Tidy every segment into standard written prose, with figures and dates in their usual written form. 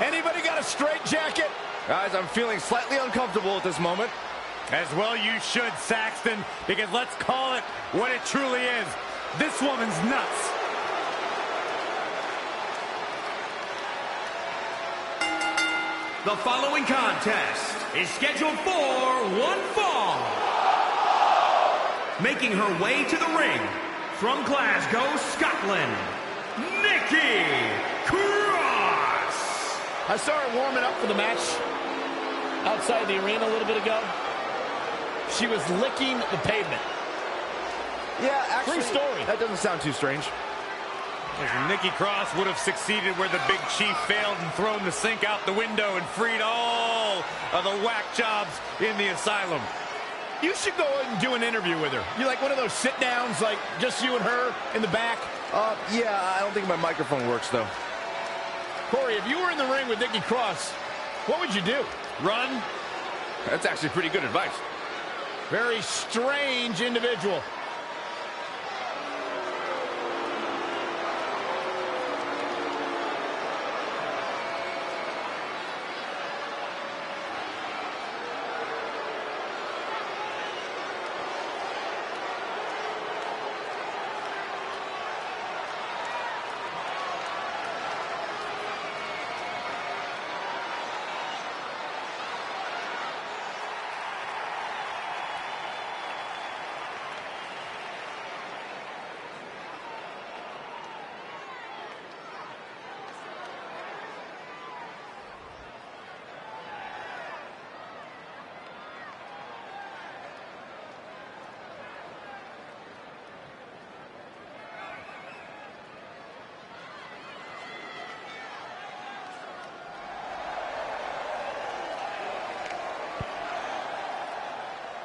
Anybody got a straight jacket? Guys, I'm feeling slightly uncomfortable at this moment. As well you should, Saxton, because let's call it what it truly is. This woman's nuts. The following contest is scheduled for one fall. Making her way to the ring from Glasgow, Scotland, Nikki Cross. I saw her warming up for the match outside the arena a little bit ago. She was licking the pavement. Yeah, actually, true story. That doesn't sound too strange. Nikki Cross would have succeeded where the Big Chief failed and thrown the sink out the window and freed all of the whack jobs in the asylum. You should go and do an interview with her. You like one of those sit-downs, like just you and her in the back? Yeah, I don't think my microphone works, though. Corey, if you were in the ring with Nikki Cross, what would you do? Run? That's actually pretty good advice. Very strange individual.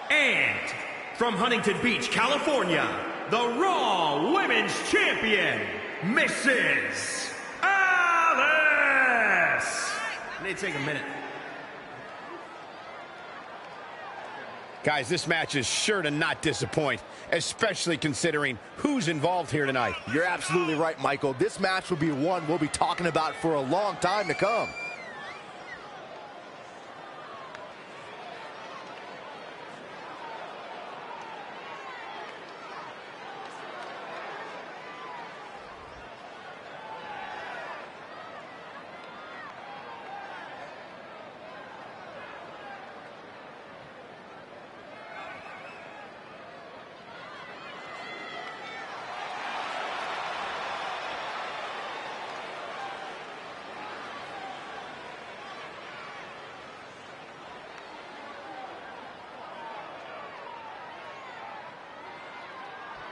And from Huntington Beach, California, the Raw Women's Champion, Mrs. Alice. May take a minute. Guys, this match is sure to not disappoint, especially considering who's involved here tonight. You're absolutely right, Michael. This match will be one we'll be talking about for a long time to come.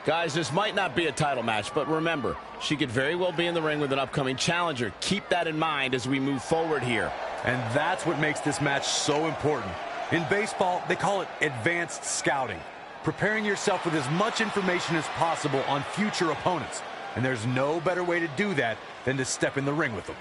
Guys, this might not be a title match, but remember, she could very well be in the ring with an upcoming challenger. Keep that in mind as we move forward here. And that's what makes this match so important. In baseball, they call it advanced scouting. Preparing yourself with as much information as possible on future opponents. And there's no better way to do that than to step in the ring with them.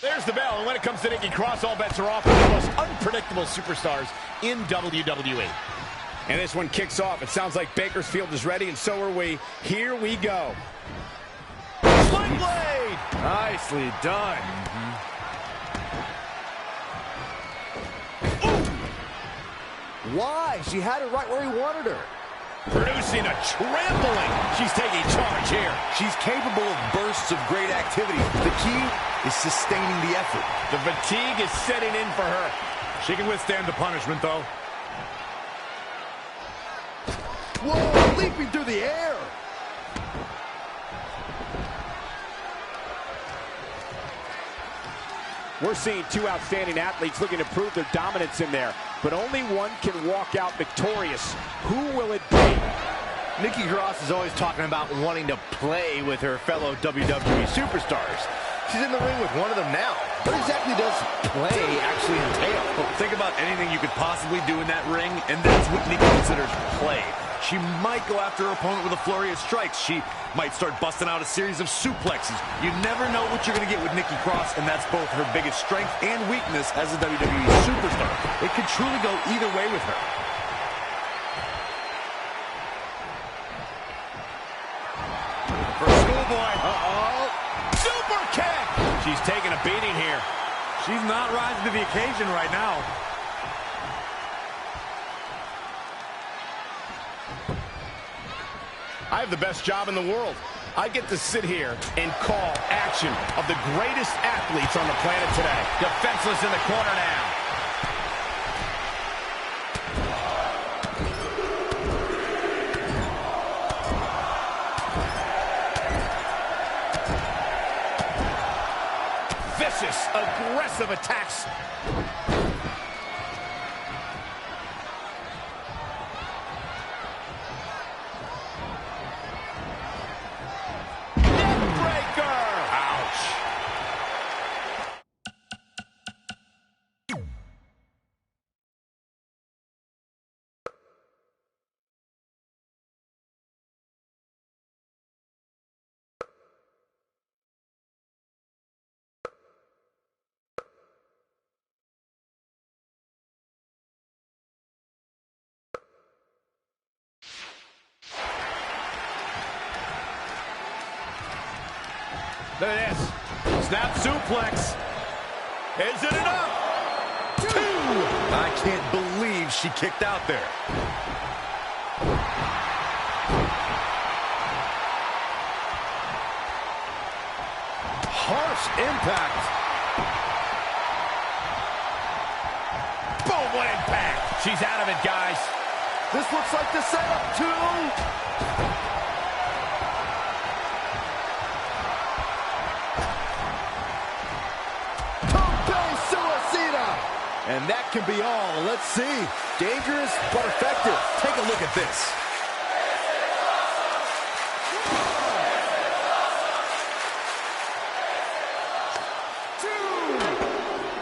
There's the bell, and when it comes to Nikki Cross, all bets are off. One of the most unpredictable superstars in WWE. And this one kicks off. It sounds like Bakersfield is ready, and so are we. Here we go. Sling blade! Nicely done. Why? She had it right where he wanted her. Producing a trampling. She's taking charge here. She's capable of bursts of great activity. The key is sustaining the effort. The fatigue is setting in for her. She can withstand the punishment, though. Whoa, leaping through the air. We're seeing two outstanding athletes looking to prove their dominance in there, but only one can walk out victorious. Who will it be? Nikki Cross is always talking about wanting to play with her fellow WWE superstars. She's in the ring with one of them now. What exactly does play actually entail? Well, think about anything you could possibly do in that ring, and that's what Nikki considers play. She might go after her opponent with a flurry of strikes. She might start busting out a series of suplexes. You never know what you're going to get with Nikki Cross, and that's both her biggest strength and weakness as a WWE superstar. It could truly go either way with her. For Schoolboy. Uh-oh. Super kick! She's taking a beating here. She's not rising to the occasion right now. I have the best job in the world. I get to sit here and call action of the greatest athletes on the planet today. Defenseless in the corner now. Vicious, aggressive attacks. Look at this. Snap suplex. Is it enough? Two. I can't believe she kicked out there. Harsh impact. Boom, what impact. She's out of it, guys. This looks like the setup, too. And that can be all. Let's see. Dangerous, but effective. Take a look at this.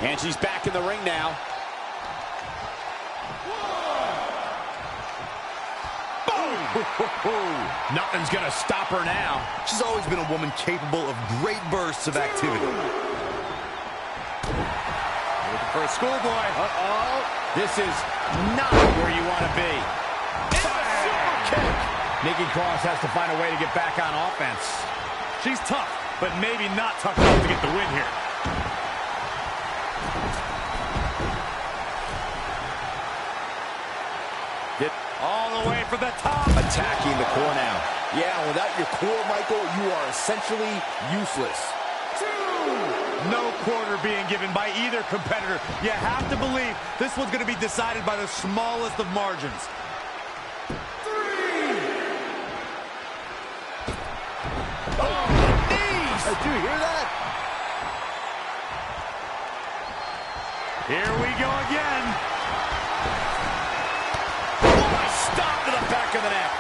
And she's back in the ring now. Boom! Nothing's going to stop her now. She's always been a woman capable of great bursts of activity. For a Schoolboy. Uh-oh. This is not where you want to be. It's a super kick. Nikki Cross has to find a way to get back on offense. She's tough, but maybe not tough enough to get the win here. All the way for the top. Attacking the core now. Yeah, without your core, Michael, you are essentially useless. No quarter being given by either competitor. You have to believe this one's going to be decided by the smallest of margins. Oh, knees! Did you hear that? Here we go again. What a stop to the back of the neck.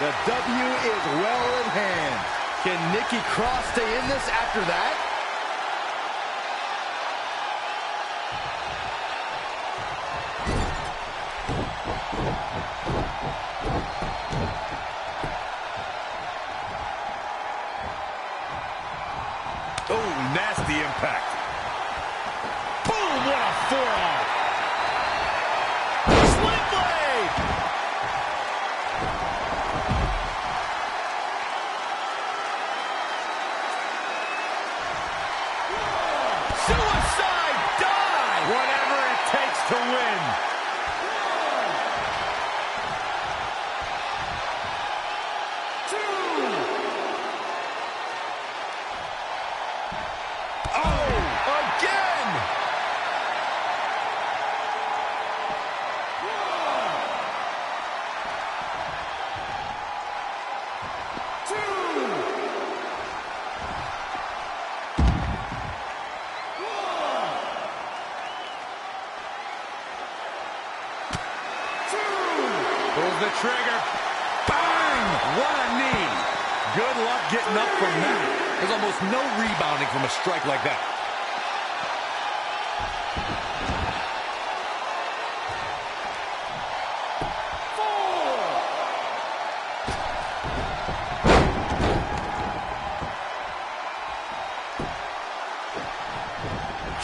The W is well in hand. Can Nikki Cross stay in this after that? Oh, nasty impact. what a forearm. Sling blade. Suicide dive. Whatever it takes to win. Pulls the trigger. Bang! What a knee. Good luck getting up from that. There's almost no rebounding from a strike like that.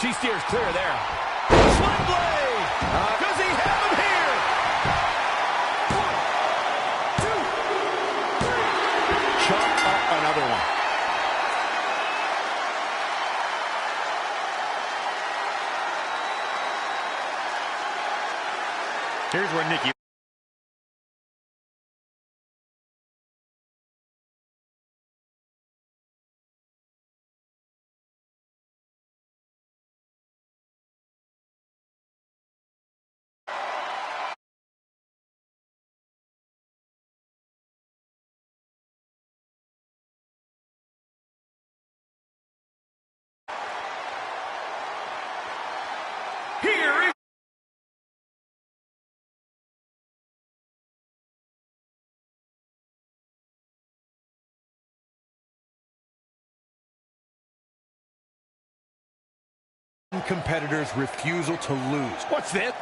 She steers clear there. Sling blade! Does he have him here? 1, 2, 3. Chop up another one. Here's where Nikki... Here is Competitors' refusal to lose. What's this?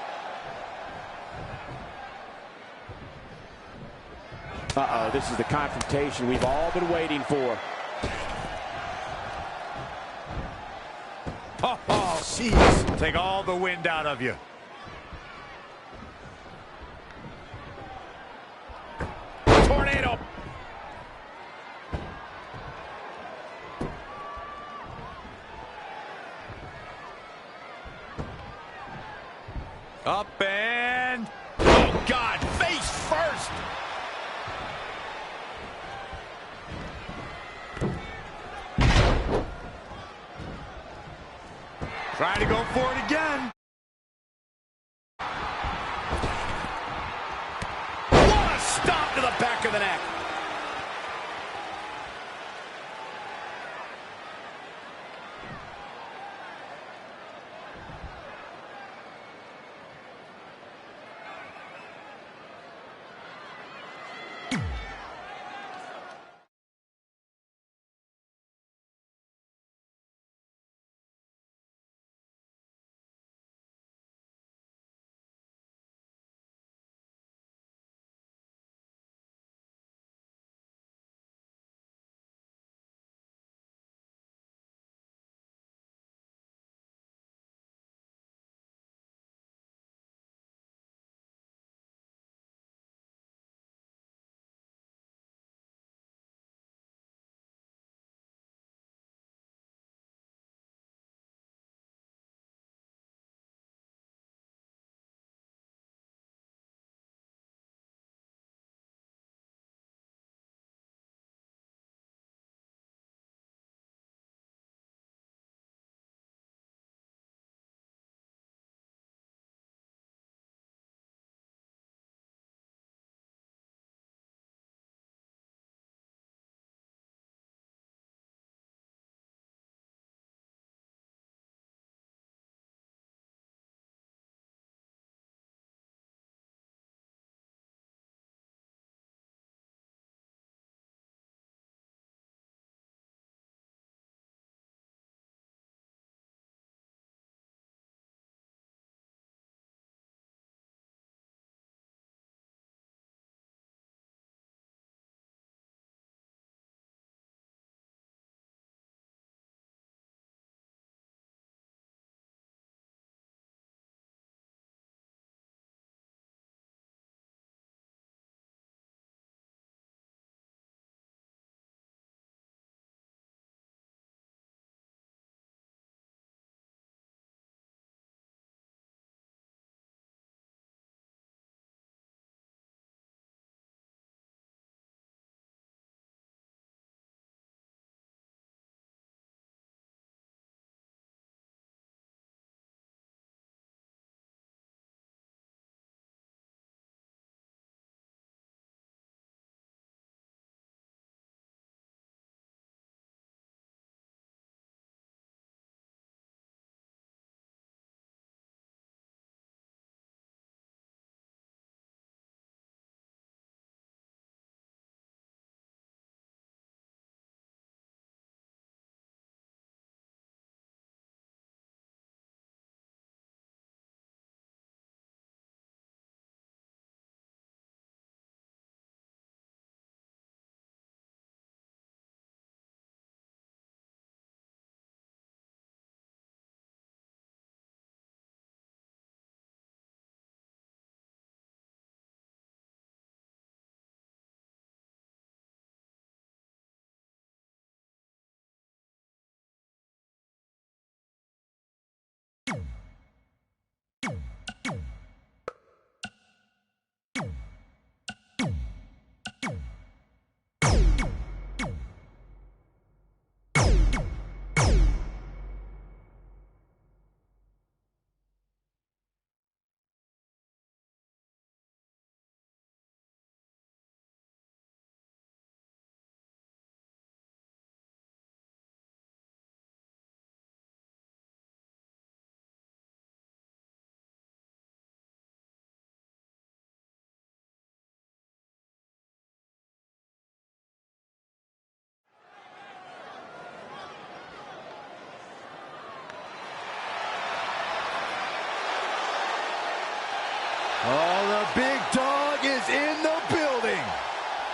Uh-oh, this is the confrontation we've all been waiting for. Oh, jeez. Take all the wind out of you. Tornado. Up and... Oh, God, face first. Trying to go for it again. What a stop to the back of the neck.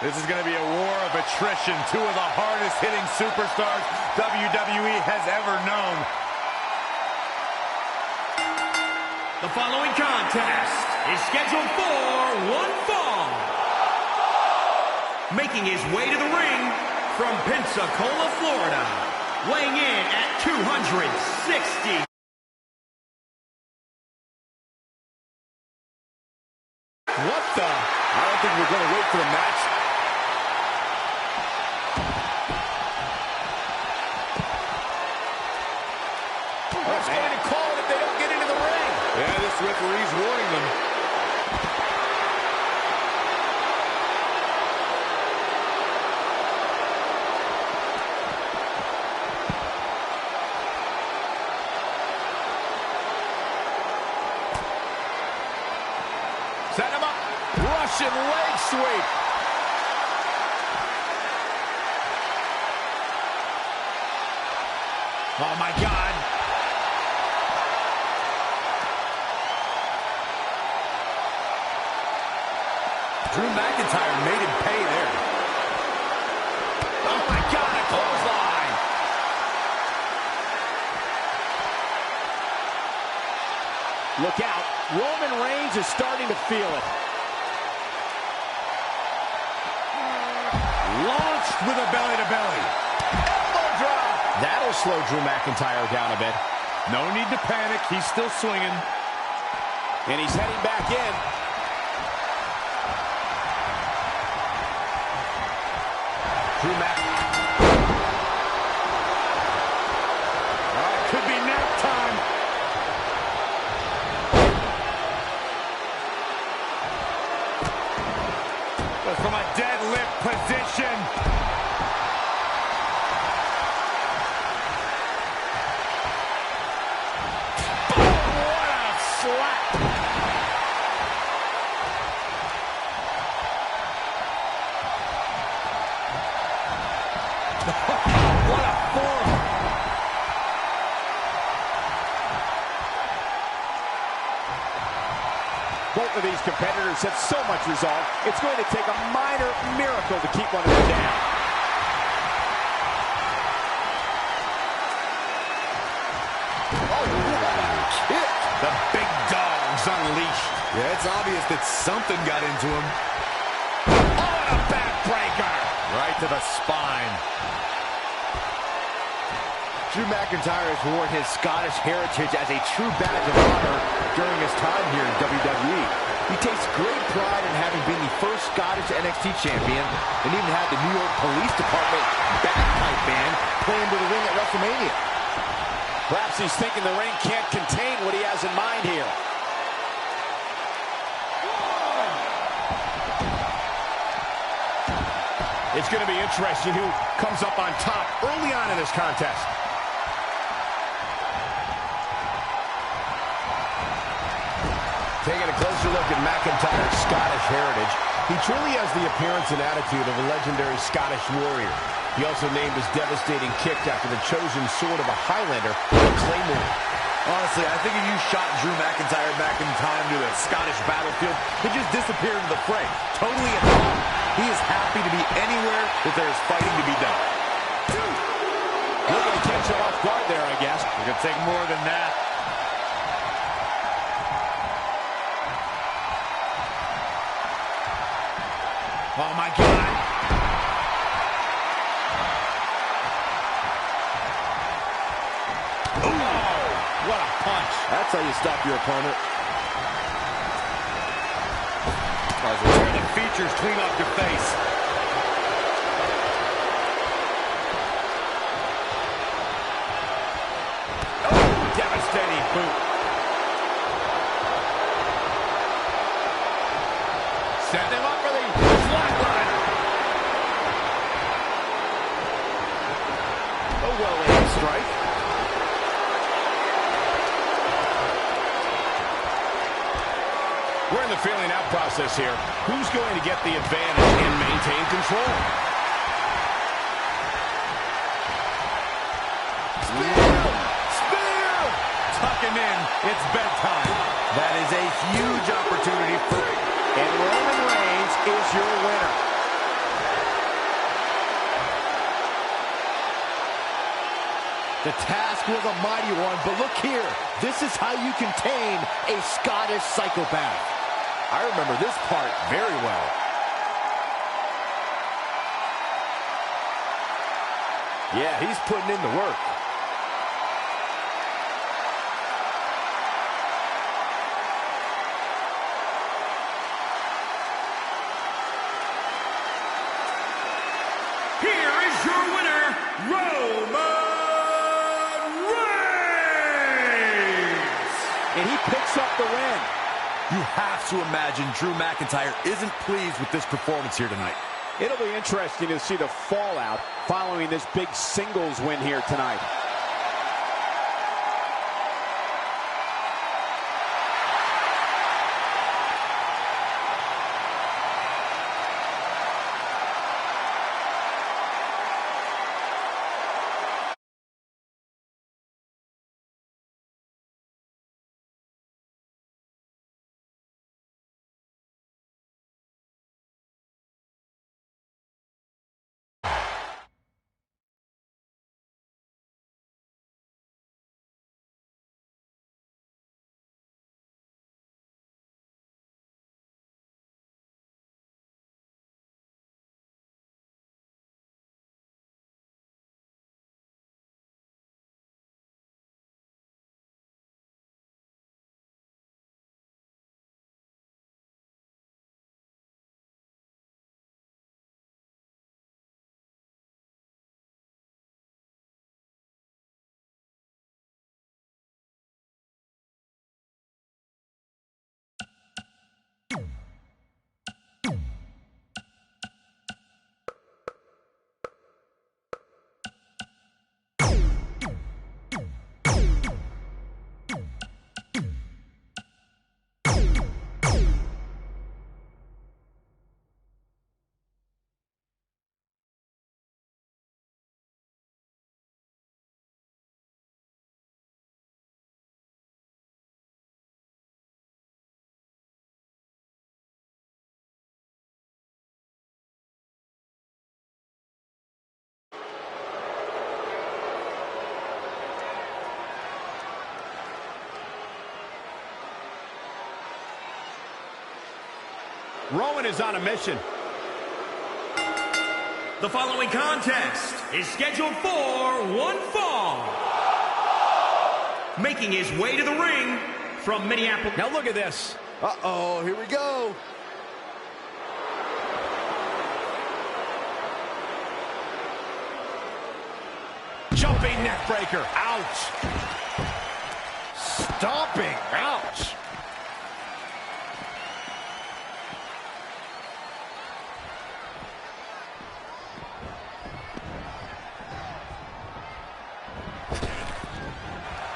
This is going to be a war of attrition. Two of the hardest-hitting superstars WWE has ever known. The following contest is scheduled for one fall. Making his way to the ring from Pensacola, Florida, weighing in at 260. What the? I don't think we're going to wait for the match. What's going to call it if they don't get into the ring? Yeah, this referee's warning them. Set him up. Russian leg sweep. Oh, my God. Drew McIntyre made him pay there. Oh, my God, a clothesline. Look out. Roman Reigns is starting to feel it. Launched with a belly-to-belly. Full drop. That'll slow Drew McIntyre down a bit. No need to panic. He's still swinging. And he's heading back in. Drew McIntyre. Could be nap time. But from a deadlift position. What a slap. What a forearm. Both of these competitors have so much resolve, it's going to take a minor miracle to keep one of them down. Oh, what a kick. The big dog's unleashed. Yeah, it's obvious that something got into him. Oh, and a backbreaker. Right to the spine. Drew McIntyre has worn his Scottish heritage as a true badge of honor during his time here in WWE. He takes great pride in having been the first Scottish NXT champion and even had the New York Police Department bagpipe band play into the ring at WrestleMania. Perhaps he's thinking the ring can't contain what he has in mind here. It's going to be interesting who comes up on top early on in this contest. Taking a closer look at McIntyre's Scottish heritage, he truly has the appearance and attitude of a legendary Scottish warrior. He also named his devastating kick after the chosen sword of a Highlander, the Claymore. Honestly, I think if you shot Drew McIntyre back in time to the Scottish battlefield, he'd just disappear into the fray. Totally at home. He is happy to be anywhere that there is fighting to be done. Looking to catch him off guard there, I guess. It could take more than that. Oh, my God. Oh, what a punch. That's how you stop your opponent. Tear the features clean off your face. Oh, devastating boot. Setting him up for the flatliner. A well-aimed strike. We're in the feeling out process here. Who's going to get the advantage and maintain control? Spear! Tuck him in. It's bedtime. That is a huge opportunity for... And Roman Reigns is your winner. The task was a mighty one, but look here. This is how you contain a Scottish psychopath. I remember this part very well. Yeah, he's putting in the work. Here is your winner, Roman Reigns! And he picks up the win. You have to imagine Drew McIntyre isn't pleased with this performance here tonight. It'll be interesting to see the fallout following this big singles win here tonight. Rowan is on a mission. The following contest is scheduled for one fall. Making his way to the ring from Minneapolis. Now look at this. Uh-oh, here we go. Jumping neck breaker. Ouch. Stomping. Ouch.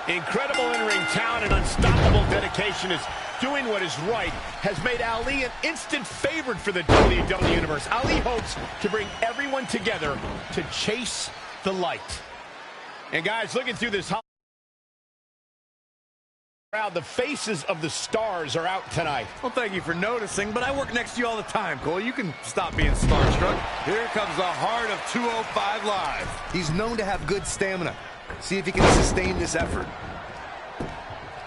Incredible in-ring talent and unstoppable dedication is doing what is right has made Ali an instant favorite for the WWE Universe. Ali hopes to bring everyone together to chase the light. And guys, looking through this crowd, the faces of the stars are out tonight. Well, thank you for noticing, but I work next to you all the time, Cole. You can stop being starstruck. Here comes the heart of 205 Live. He's known to have good stamina. See if he can sustain this effort.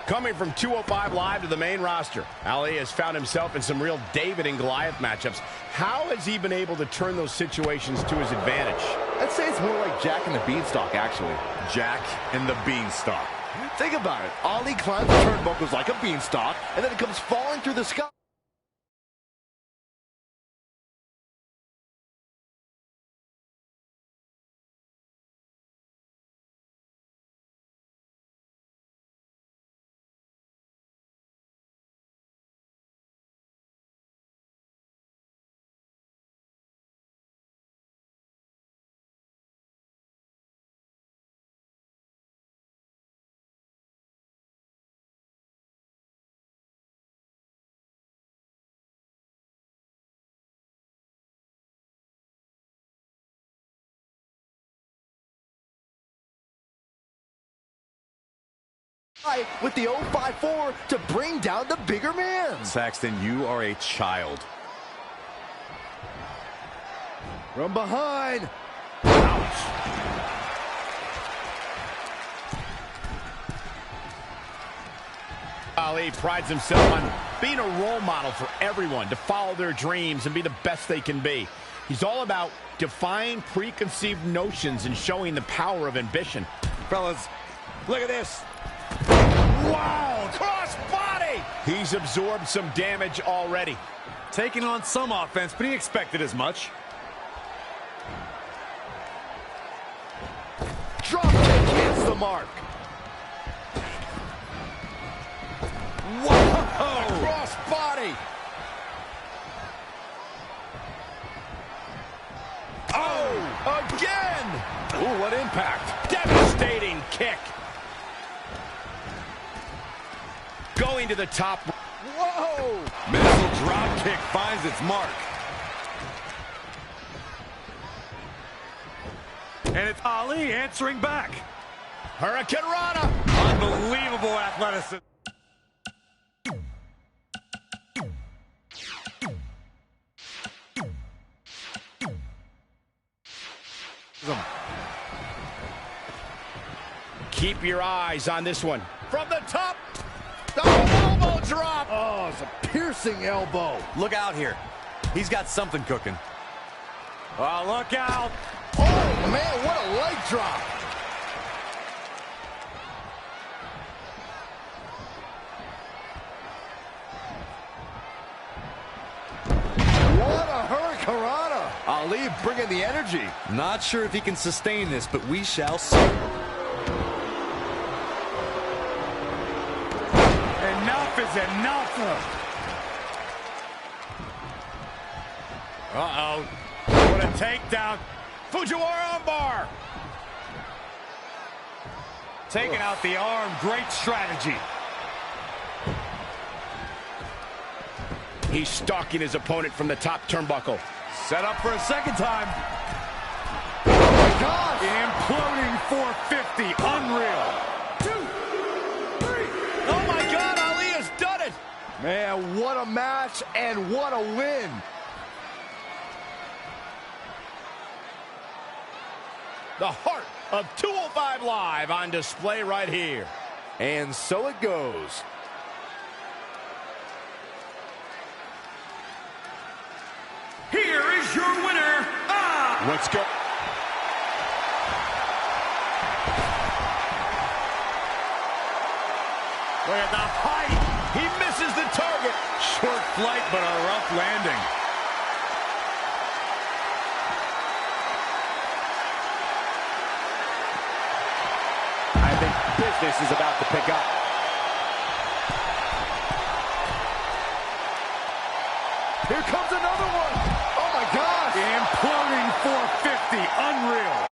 Coming from 205 Live to the main roster, Ali has found himself in some real David and Goliath matchups. How has he been able to turn those situations to his advantage? I'd say it's more like Jack and the Beanstalk, actually. Jack and the Beanstalk. Think about it. Ali climbs the turnbuckles like a beanstalk, and then it comes falling through the sky. With the 054 to bring down the bigger man. Saxton, you are a child. From behind. Ouch. Ali prides himself on being a role model for everyone to follow their dreams and be the best they can be. He's all about defying preconceived notions and showing the power of ambition. Fellas, look at this. Wow, cross body! He's absorbed some damage already. Taking on some offense, but he expected as much. Drop kick hits the mark. Whoa! Cross body! Oh, again! Ooh, what impact. Devastating kick. Going to the top. Whoa! Missile drop kick finds its mark. And it's Ali answering back. Hurricane Rana. Unbelievable athleticism. Keep your eyes on this one. From the top. The elbow drop. Oh, it's a piercing elbow. Look out here. He's got something cooking. Oh, look out. Oh, man, what a leg drop. What a hurricanrana. Ali bringing the energy. Not sure if he can sustain this, but we shall see. Enough is enough. Uh-oh. What a takedown. Fujiwara armbar. Taking out the arm. Great strategy. He's stalking his opponent from the top turnbuckle. Set up for a second time. Oh, my God. Imploding 450. Unreal. 2, 3. Oh, my God, Ali has done it. Man, what a match and what a win. The heart of 205 Live on display right here. And so it goes. Here is your winner, Let's go. Look at the height. He misses the target. Short flight, but a rough landing. I think business is about to pick up. Here comes another one. Oh, my gosh. Imploding 450. Unreal.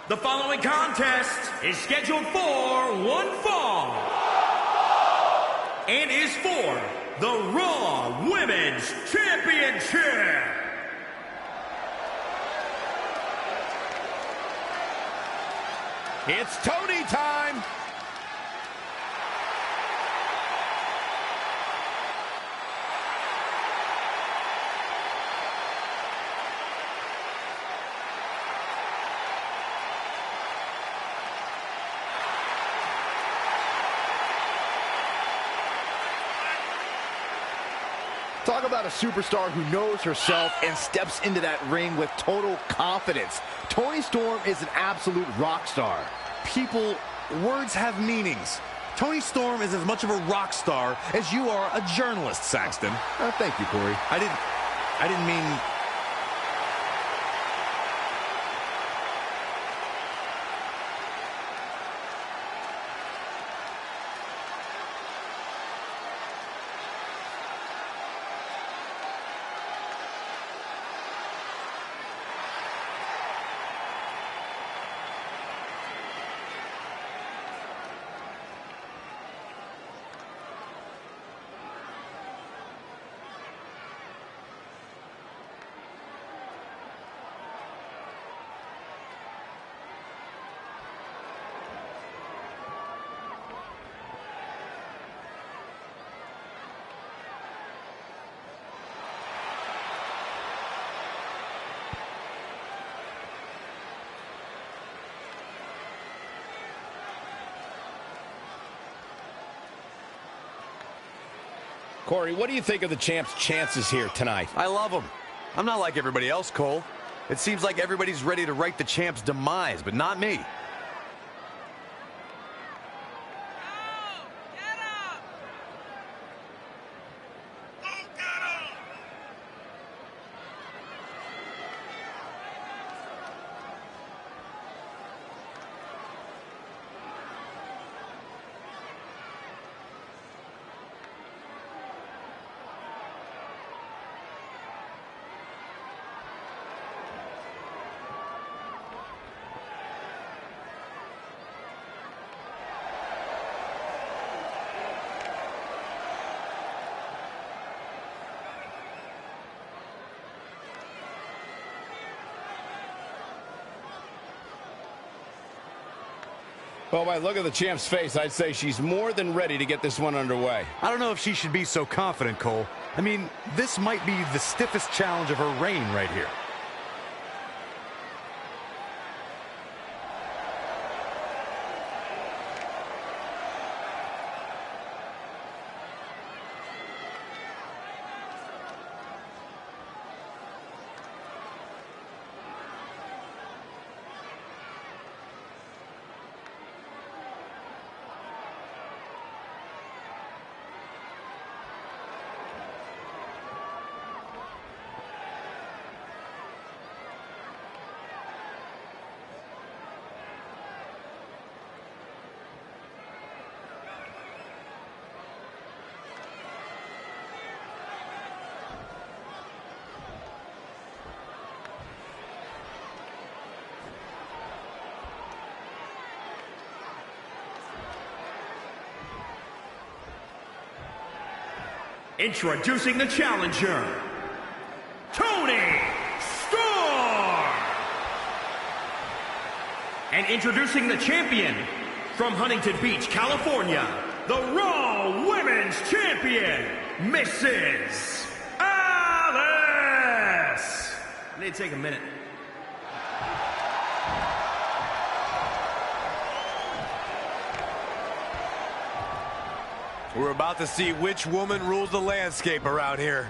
The following contest is scheduled for one fall and is for the Raw Women's Championship. It's Tony time. Talk about a superstar who knows herself and steps into that ring with total confidence. Toni Storm is an absolute rock star. People, words have meanings. Toni Storm is as much of a rock star as you are a journalist, Saxton. Thank you, Corey. I didn't mean... Corey, what do you think of the champ's chances here tonight? I love him. I'm not like everybody else, Cole. It seems like everybody's ready to write the champ's demise, but not me. Well, by look at the champ's face, I'd say she's more than ready to get this one underway. I don't know if she should be so confident, Cole. I mean, this might be the stiffest challenge of her reign right here. Introducing the challenger, Toni Storm. And introducing the champion, from Huntington Beach, California, the Raw Women's Champion, Mrs. Alice. I need to take a minute. We're about to see which woman rules the landscape around here.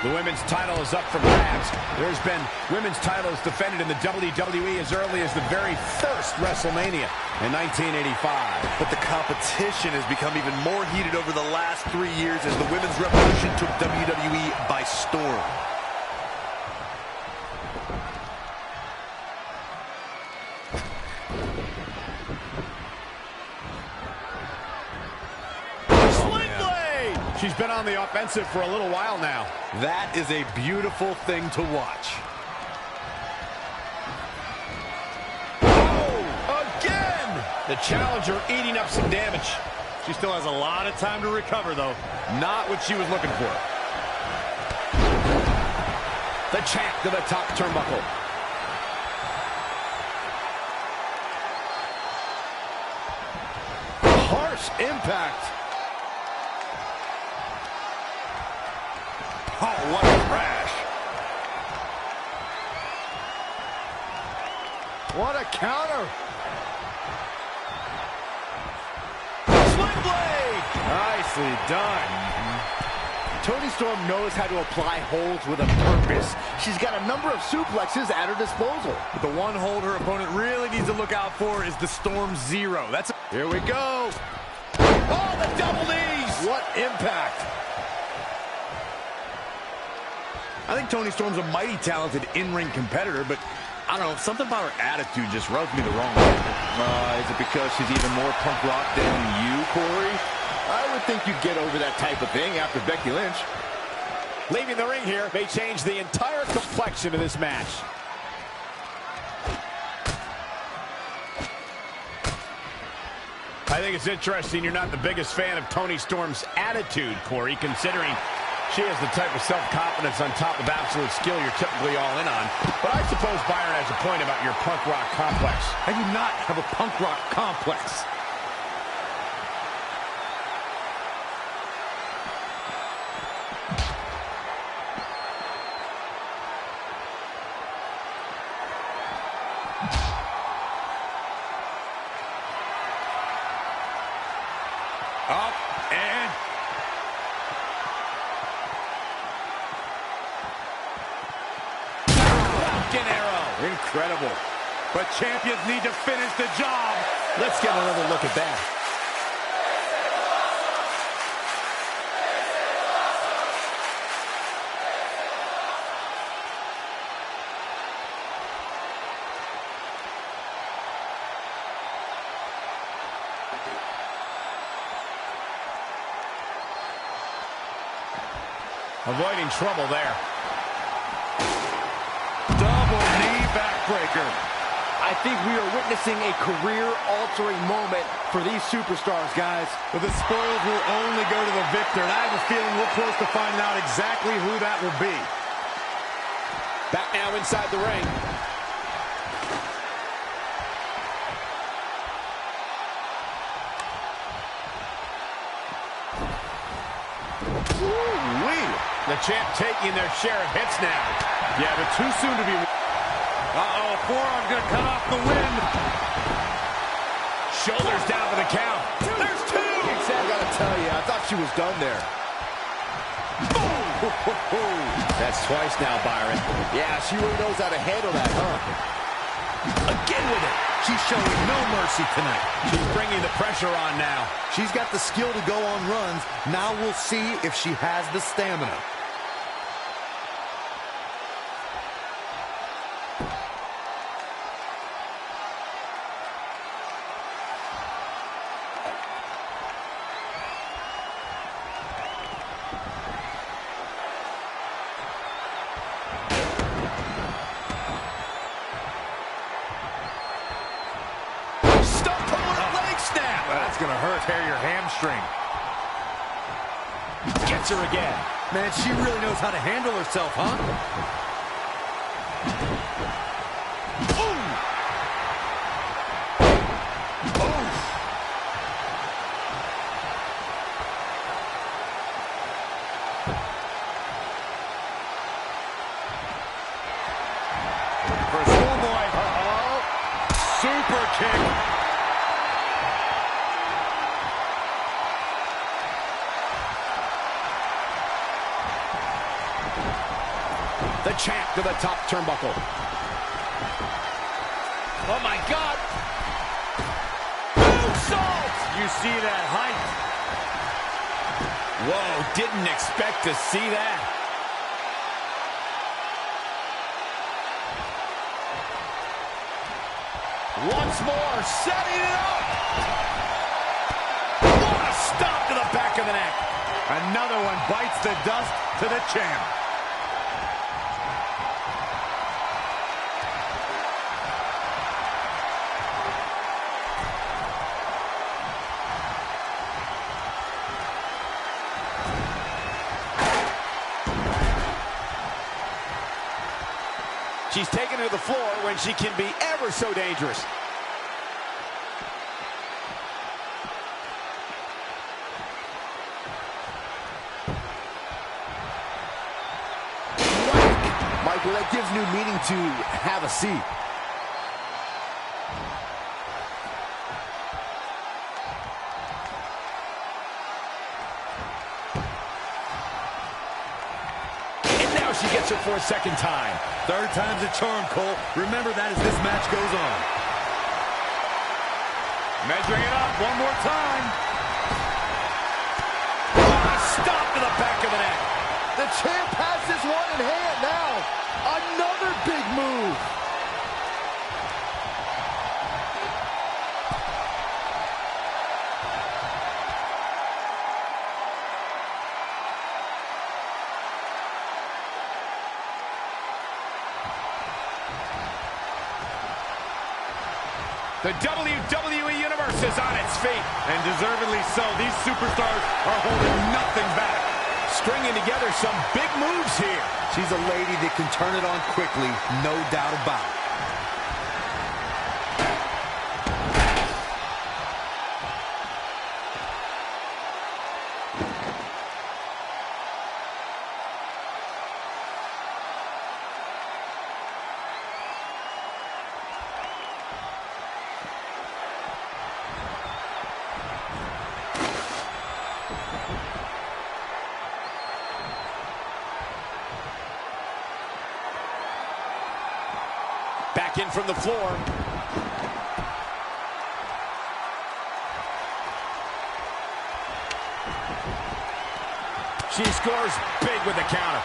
The women's title is up for grabs. There's been women's titles defended in the WWE as early as the very first WrestleMania in 1985. But the competition has become even more heated over the last 3 years as the women's revolution took WWE by storm. She's been on the offensive for a little while now. That is a beautiful thing to watch. Oh, again! The challenger eating up some damage. She still has a lot of time to recover, though. Not what she was looking for. The champ to the top turnbuckle. Harsh impact. Oh, what a crash. What a counter. Sling blade. Nicely done. Toni Storm knows how to apply holds with a purpose. She's got a number of suplexes at her disposal. But the one hold her opponent really needs to look out for is the Storm Zero. Here we go. Oh, the double knees. What impact. I think Toni Storm's a mighty talented in-ring competitor, but I don't know, something about her attitude just rubs me the wrong way. Is it because she's even more punk rock than you, Corey? I would think you'd get over that type of thing after Becky Lynch. Leaving the ring here may change the entire complexion of this match. I think it's interesting you're not the biggest fan of Toni Storm's attitude, Corey, considering she has the type of self-confidence on top of absolute skill you're typically all in on. But I suppose Byron has a point about your punk rock complex. I do not have a punk rock complex. Up and arrow. Incredible. but champions need to finish the job. Let's get another look at that. Avoiding trouble there. Double knee backbreaker. I think we are witnessing a career-altering moment for these superstars, guys. But the spoils will only go to the victor, and I have a feeling we're close to finding out exactly who that will be. Back now inside the ring. Ooh-wee. The champ taking their share of hits now. Yeah, but too soon to be... Uh-oh, forearm gonna cut off the wind. Shoulders down for the count. There's two! I gotta tell you, I thought she was done there. That's twice now, Byron. Yeah, she really knows how to handle that, huh? Again with it. She's showing no mercy tonight. She's bringing the pressure on now. She's got the skill to go on runs. Now we'll see if she has the stamina. That's going to hurt. Tear your hamstring. Gets her again. Man, she really knows how to handle herself, huh? For a schoolboy. Super kick. The champ to the top turnbuckle. Oh, my God. Moonsault! You see that height. Whoa, didn't expect to see that. Once more, setting it up. What a stop to the back of the neck. Another one bites the dust to the champ. She's taken to the floor when she can be ever so dangerous. Michael, that gives new meaning to have a seat. And now she gets it for a second time. Third time's a charm, Cole. Remember that as this match goes on. Measuring it up one more time. What a stop to the back of the neck. The champ has this one in hand now. Another big move. The WWE Universe is on its feet. And deservedly so. These superstars are holding nothing back. Stringing together some big moves here. She's a lady that can turn it on quickly, no doubt about it. Back in from the floor. She scores big with the counter.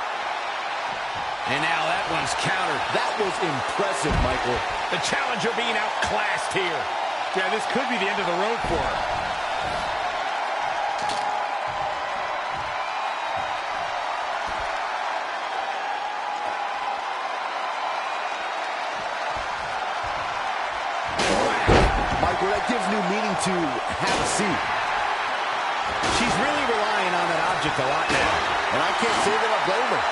And now that one's countered. That was impressive, Michael. The challenger being outclassed here. Yeah, this could be the end of the road for her. Michael, that gives new meaning to have a seat. She's really relying on that object a lot now. And I can't say that I blame her.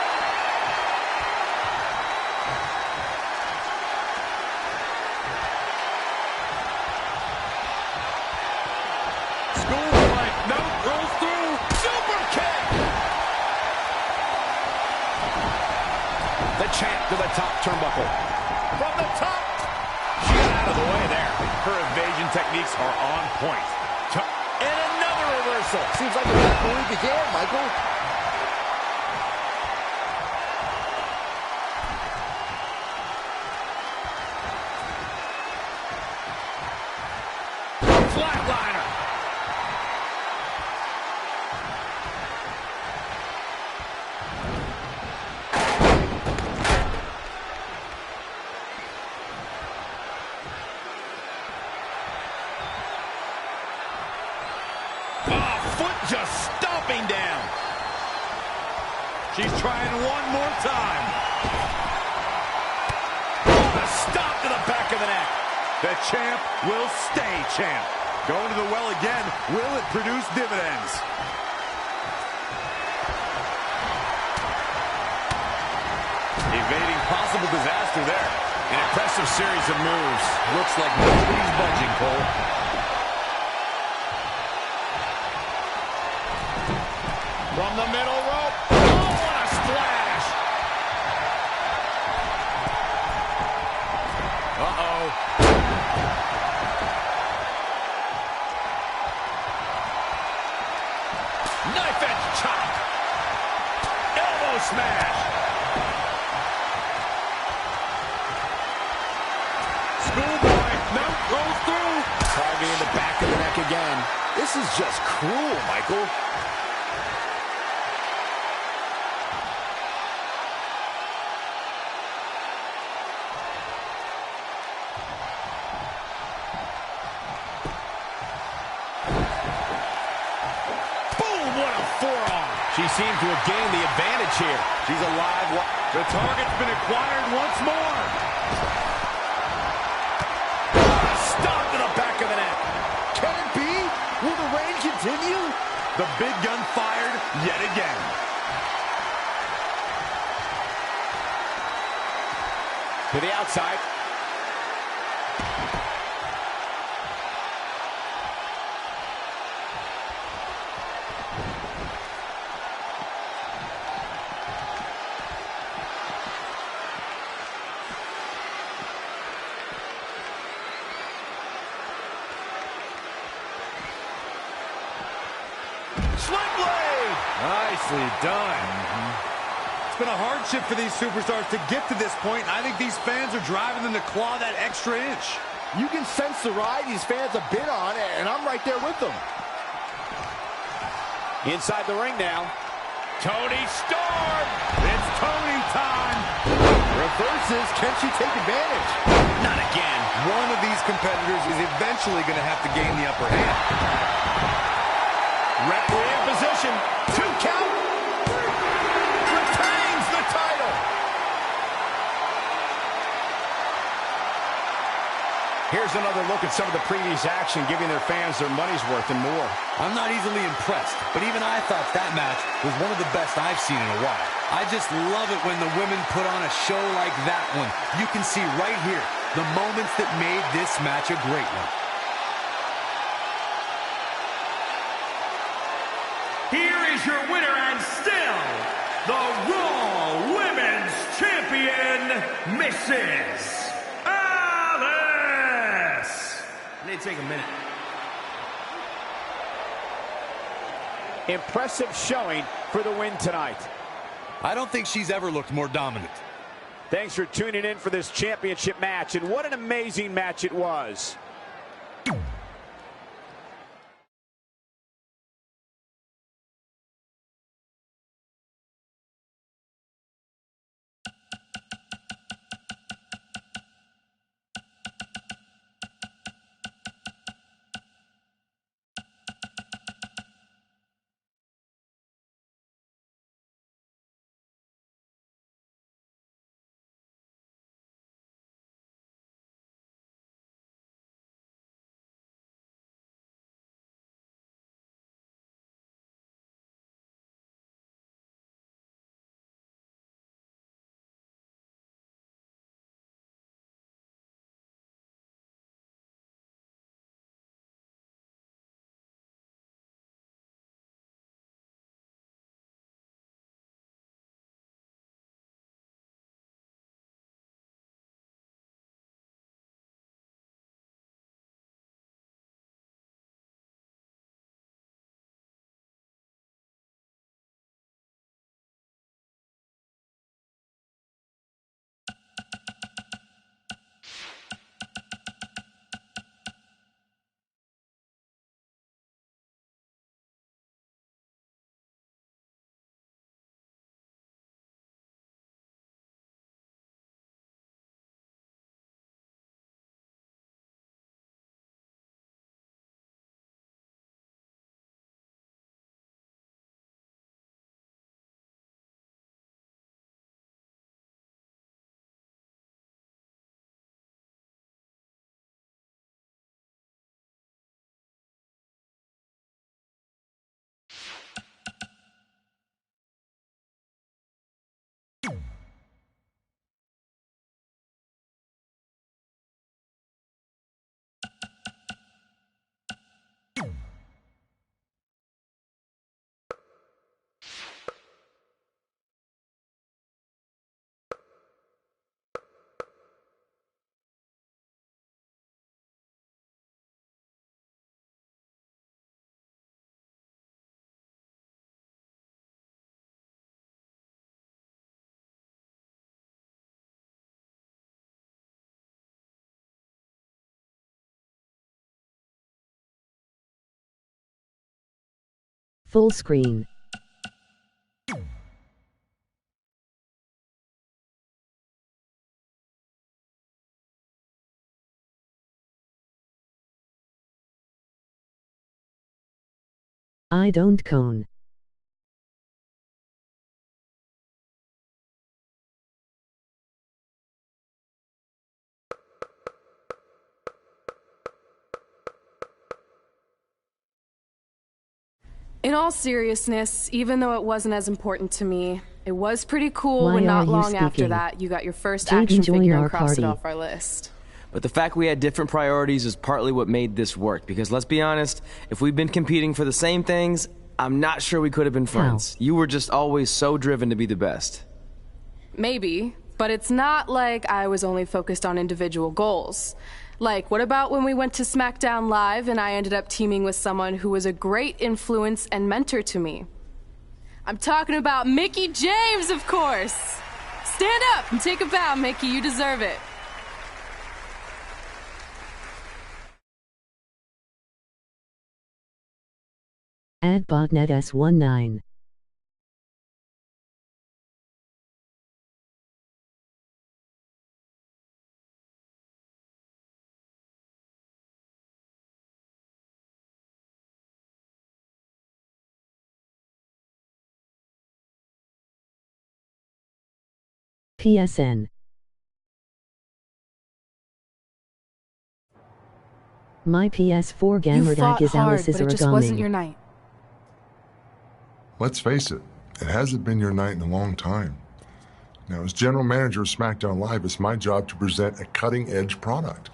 School blank. No, rolls through. Super kick! The champ to the top turnbuckle. From the top. She got out of the way there. Her evasion techniques are on point. And another reversal. Seems like it's back where we began, Michael. Flatliner. Foot just stomping down. She's trying one more time. What a stop to the back of the neck. The champ will stay champ. Going to the well again. Will it produce dividends? Evading possible disaster there. An impressive series of moves. Looks like nobody's budging, Cole. From the middle rope. Oh, what a splash. Uh-oh. Knife edge chop. Elbow smash. targeting the back of the neck again. This is just cruel, Michael. Boom, what a forearm. She seems to have gained the advantage here. She's alive. The target's been acquired once more. Stop to the back of the neck. Can it be? Will the reign continue? The big gun fired yet again. To the outside. Sling blade! Nicely done. It's been a hardship for these superstars to get to this point, and I think these fans are driving them to claw that extra inch. You can sense the ride these fans have been on, and I'm right there with them. Inside the ring now. Tony Storm! It's Tony time! Reverses, can she take advantage? Not again. One of these competitors is eventually going to have to gain the upper hand. Referee in position. 2 count. Retains the title. Here's another look at some of the previous action, giving their fans their money's worth and more. I'm not easily impressed, but even I thought that match was one of the best I've seen in a while. I just love it when the women put on a show like that one. You can see right here the moments that made this match a great one. Here is your winner and still the Raw Women's Champion, Mrs. Alice. May take a minute. Impressive showing for the win tonight. I don't think she's ever looked more dominant. Thanks for tuning in for this championship match, and what an amazing match it was. Full screen. I don't cone. In all seriousness, even though it wasn't as important to me, it was pretty cool Why when not are you long after speaking? that you got your first Jaden, action join figure our and crossed it party. off our list. But the fact we had different priorities is partly what made this work. Because let's be honest, if we'd been competing for the same things, I'm not sure we could have been friends. You were just always so driven to be the best. Maybe, but it's not like I was only focused on individual goals. Like, what about when we went to SmackDown Live and I ended up teaming with someone who was a great influence and mentor to me? I'm talking about Mickie James, of course! Stand up and take a bow, Mickie. You deserve it. Add botnet S19. PSN. My PS4 gamer You fought tag is hard, but it just wasn't your Alicesaragaming. night. Let's face it, it hasn't been your night in a long time. Now, as general manager of SmackDown Live, it's my job to present a cutting-edge product,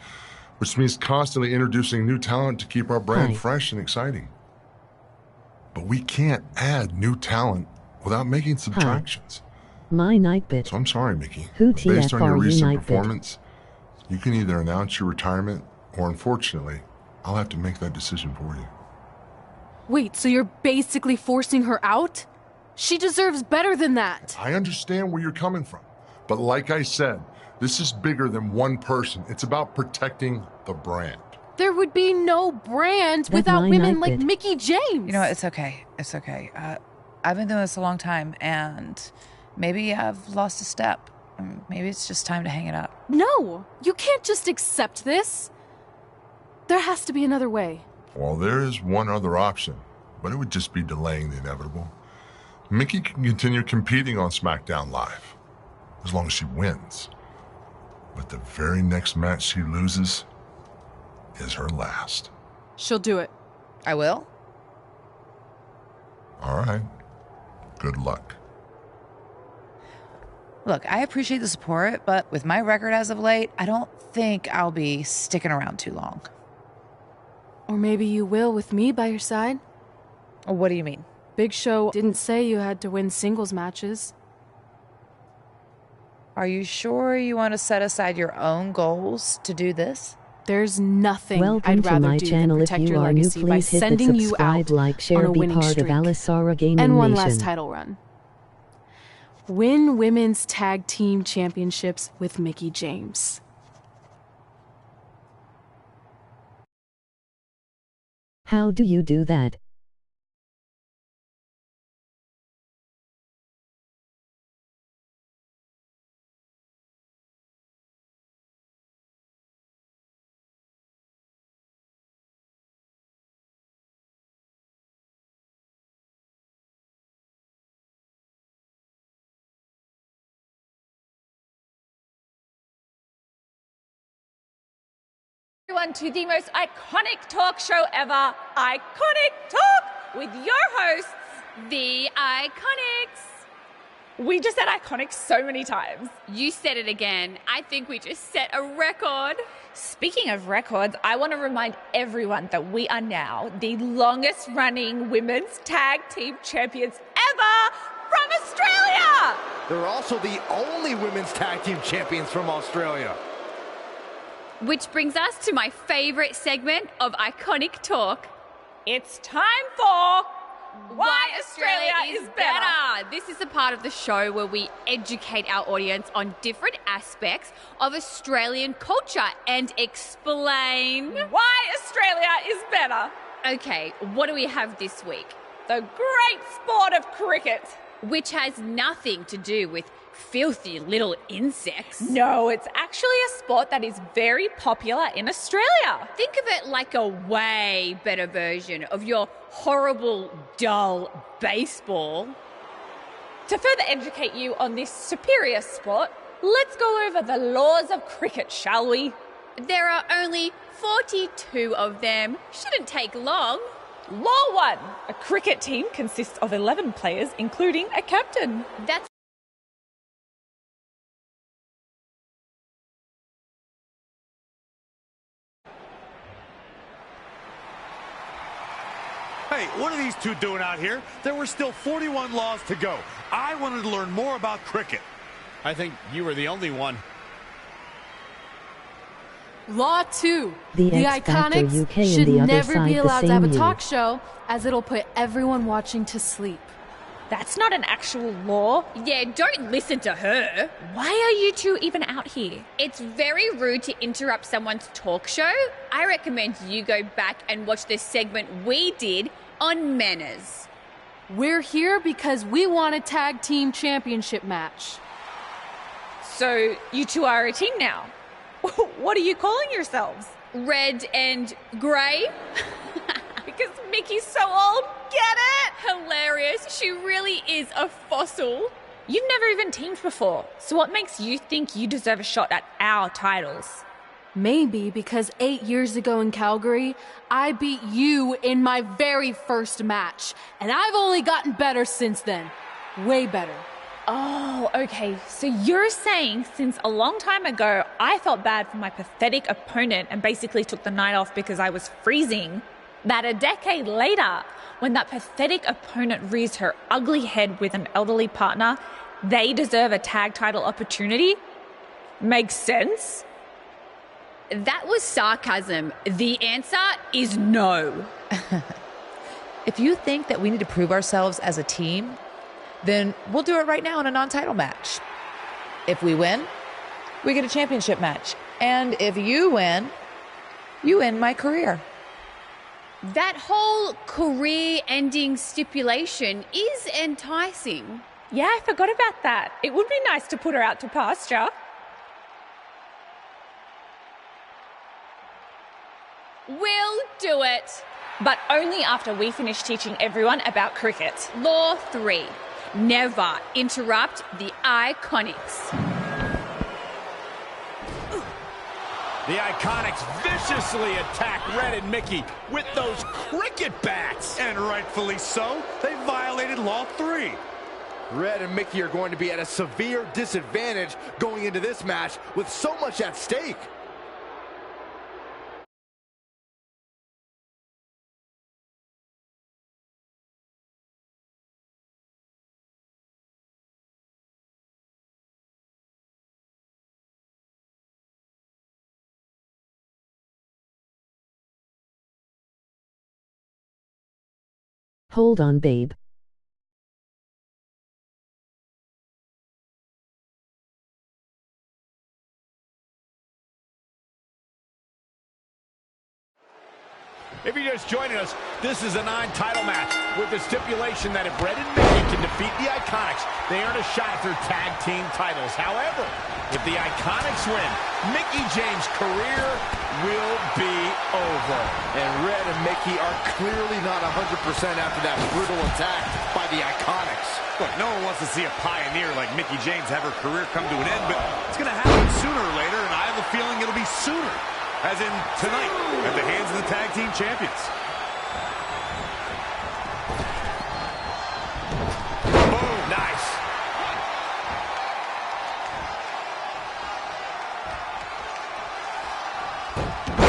which means constantly introducing new talent to keep our brand fresh and exciting. But we can't add new talent without making subtractions. My Nightbit. So I'm sorry, Mickie. Who But based on your TF are you, recent Nightbit? performance, you can either announce your retirement, or unfortunately, I'll have to make that decision for you. Wait, so you're basically forcing her out? She deserves better than that. I understand where you're coming from, but like I said, this is bigger than one person. It's about protecting the brand. There would be no brand That's without my women Nightbit. like Mickie James. You know what? It's okay. It's okay. I've been doing this a long time, and maybe I've lost a step. Maybe it's just time to hang it up. No, you can't just accept this. There has to be another way. Well, there is one other option, but it would just be delaying the inevitable. Mickie can continue competing on SmackDown Live, as long as she wins. But the very next match she loses is her last. She'll do it. I will? All right. Good luck. Look, I appreciate the support, but with my record as of late, I don't think I'll be sticking around too long. Or maybe you will with me by your side. What do you mean? Big Show didn't say you had to win singles matches. Are you sure you want to set aside your own goals to do this? There's nothing Welcome I'd to rather my do channel. than If protect you your are new, legacy by please hit the sending you subscribe, out like, share, on a be winning part streak. of Alicesaragaming And one Nation. last title run. Win women's tag team championships with Mickie James. How do you do that? Everyone to the most iconic talk show ever, Iconic Talk, with your hosts, the Iconics. We just said iconic so many times. You said it again. I think we just set a record. Speaking of records, I want to remind everyone that we are now the longest running women's tag team champions ever from Australia. They're also the only women's tag team champions from Australia. Which brings us to my favorite segment of Iconic Talk. It's time for Why Australia is Better. This is the part of the show where we educate our audience on different aspects of Australian culture and explain why Australia is better. Okay, what do we have this week? the great sport of cricket. Which has nothing to do with filthy little insects. No, it's actually a sport that is very popular in Australia. Think of it like a way better version of your horrible, dull baseball. To further educate you on this superior sport, let's go over the laws of cricket, shall we? There are only 42 of them. Shouldn't take long. Law 1. A cricket team consists of 11 players, including a captain. That's Hey, what are these two doing out here? There were still 41 laws to go. I wanted to learn more about cricket. I think you were the only one. Law 2. The X Factor Iconics UK and should the other never side be the allowed to have a same talk year. show, as it'll put everyone watching to sleep. That's not an actual law. Yeah, don't listen to her. Why are you two even out here? It's very rude to interrupt someone's talk show. I recommend you go back and watch the segment we did on manners. We're here because we want a tag team championship match. So you two are a team now. What are you calling yourselves? Red and grey? Because Mickey's so old. Get it? Hilarious. She really is a fossil. You've never even teamed before, so what makes you think you deserve a shot at our titles? Maybe because 8 years ago in Calgary, I beat you in my very first match, and I've only gotten better since then. Way better. Oh, okay. So you're saying since a long time ago, I felt bad for my pathetic opponent and basically took the night off because I was freezing, that a decade later, when that pathetic opponent rears her ugly head with an elderly partner, they deserve a tag title opportunity? Makes sense? That was sarcasm. The answer is no. If you think that we need to prove ourselves as a team, then we'll do it right now in a non-title match. If we win, we get a championship match. And if you win, you end my career. That whole career-ending stipulation is enticing. Yeah, I forgot about that. It would be nice to put her out to pasture. We'll do it. But only after we finish teaching everyone about cricket. Law 3. Never interrupt the Iconics. The Iconics viciously attack Red and Mickey with those cricket bats. And rightfully so. They violated Law 3. Red and Mickey are going to be at a severe disadvantage going into this match with so much at stake. Hold on, babe. If you're just joining us, this is a non-title match with the stipulation that if Red and Mickey can defeat the Iconics, they earn a shot at their tag team titles. However, if the Iconics win, Mickie James' career will be over. And Red and Mickey are clearly not 100% after that brutal attack by the Iconics. Look, no one wants to see a pioneer like Mickie James have her career come to an end, but it's going to happen sooner or later, and I have a feeling it'll be sooner. As in tonight, at the hands of the tag team champions. Boom, nice.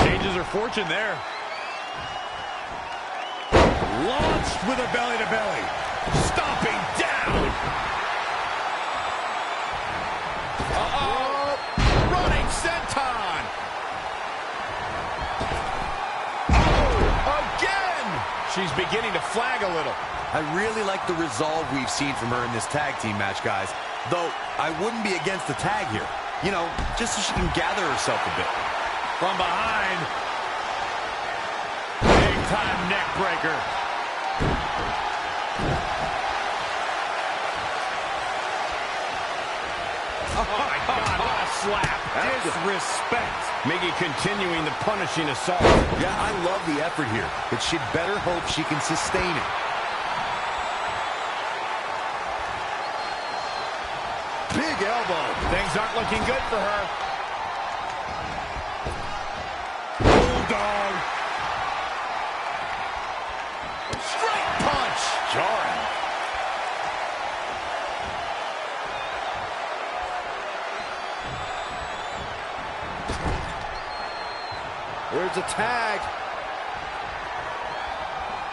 Changes her fortune there. Launched with a belly-to-belly. Stomping down. Uh-oh. Running senton. She's beginning to flag a little. I really like the resolve we've seen from her in this tag team match, guys. Though, I wouldn't be against the tag here. You know, just so she can gather herself a bit. From behind. Big-time neck breaker. my God, what a slap. Disrespect. Miggy continuing the punishing assault. Yeah, I love the effort here, but she'd better hope she can sustain it. Big elbow. Things aren't looking good for her. Bulldog. Straight punch. Jarring. There's a tag.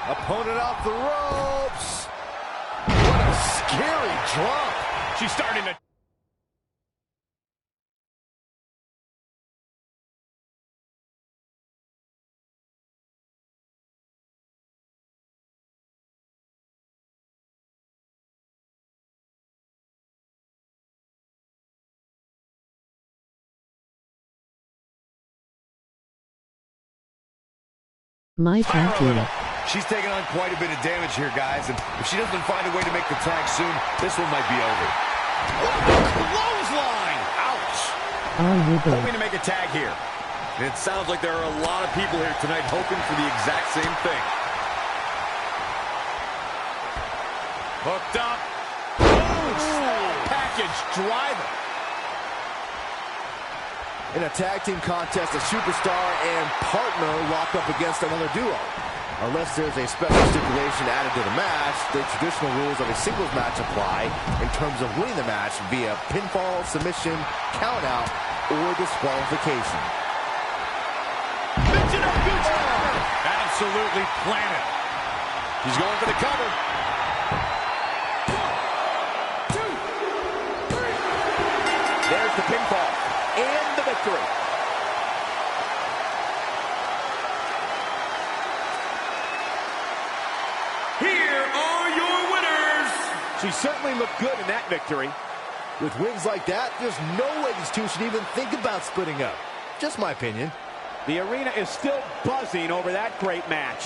Opponent off the ropes. What a scary drop. She's starting to... My Pacquiao. She's taking on quite a bit of damage here, guys, and if she doesn't find a way to make the tag soon, this one might be over. Clothesline! Ouch! Oh, you Hoping babe. to make a tag here. And it sounds like there are a lot of people here tonight hoping for the exact same thing. Hooked up. Oh, package driver. In a tag team contest, a superstar and partner lock up against another duo. Unless there's a special stipulation added to the match, the traditional rules of a singles match apply in terms of winning the match via pinfall, submission, countout, or disqualification. Absolutely planted. He's going for the cover. 1, 2, 3. There's the pinfall and the victory. Here are your winners. She certainly looked good in that victory. With wins like that, there's no way these two should even think about splitting up. Just my opinion. The arena is still buzzing over that great match.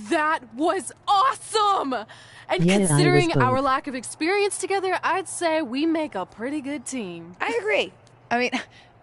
That was awesome! And Yeah, I was considering both. our lack of experience together, I'd say we make a pretty good team. I agree. I mean,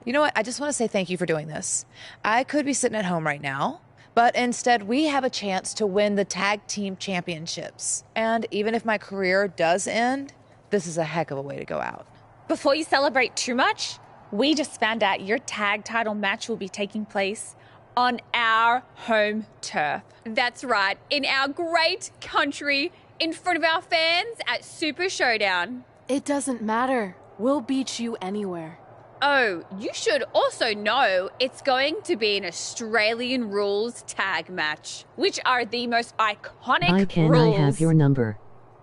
you know what? I just want to say thank you for doing this. I could be sitting at home right now, but instead we have a chance to win the tag team championships. And even if my career does end, this is a heck of a way to go out. Before you celebrate too much, we just found out your tag title match will be taking place on our home turf. That's right, in our great country, in front of our fans at Super Showdown. It doesn't matter. We'll beat you anywhere. Oh, you should also know it's going to be an Australian rules tag match. Which are the most iconic Why can't rules. I have your number?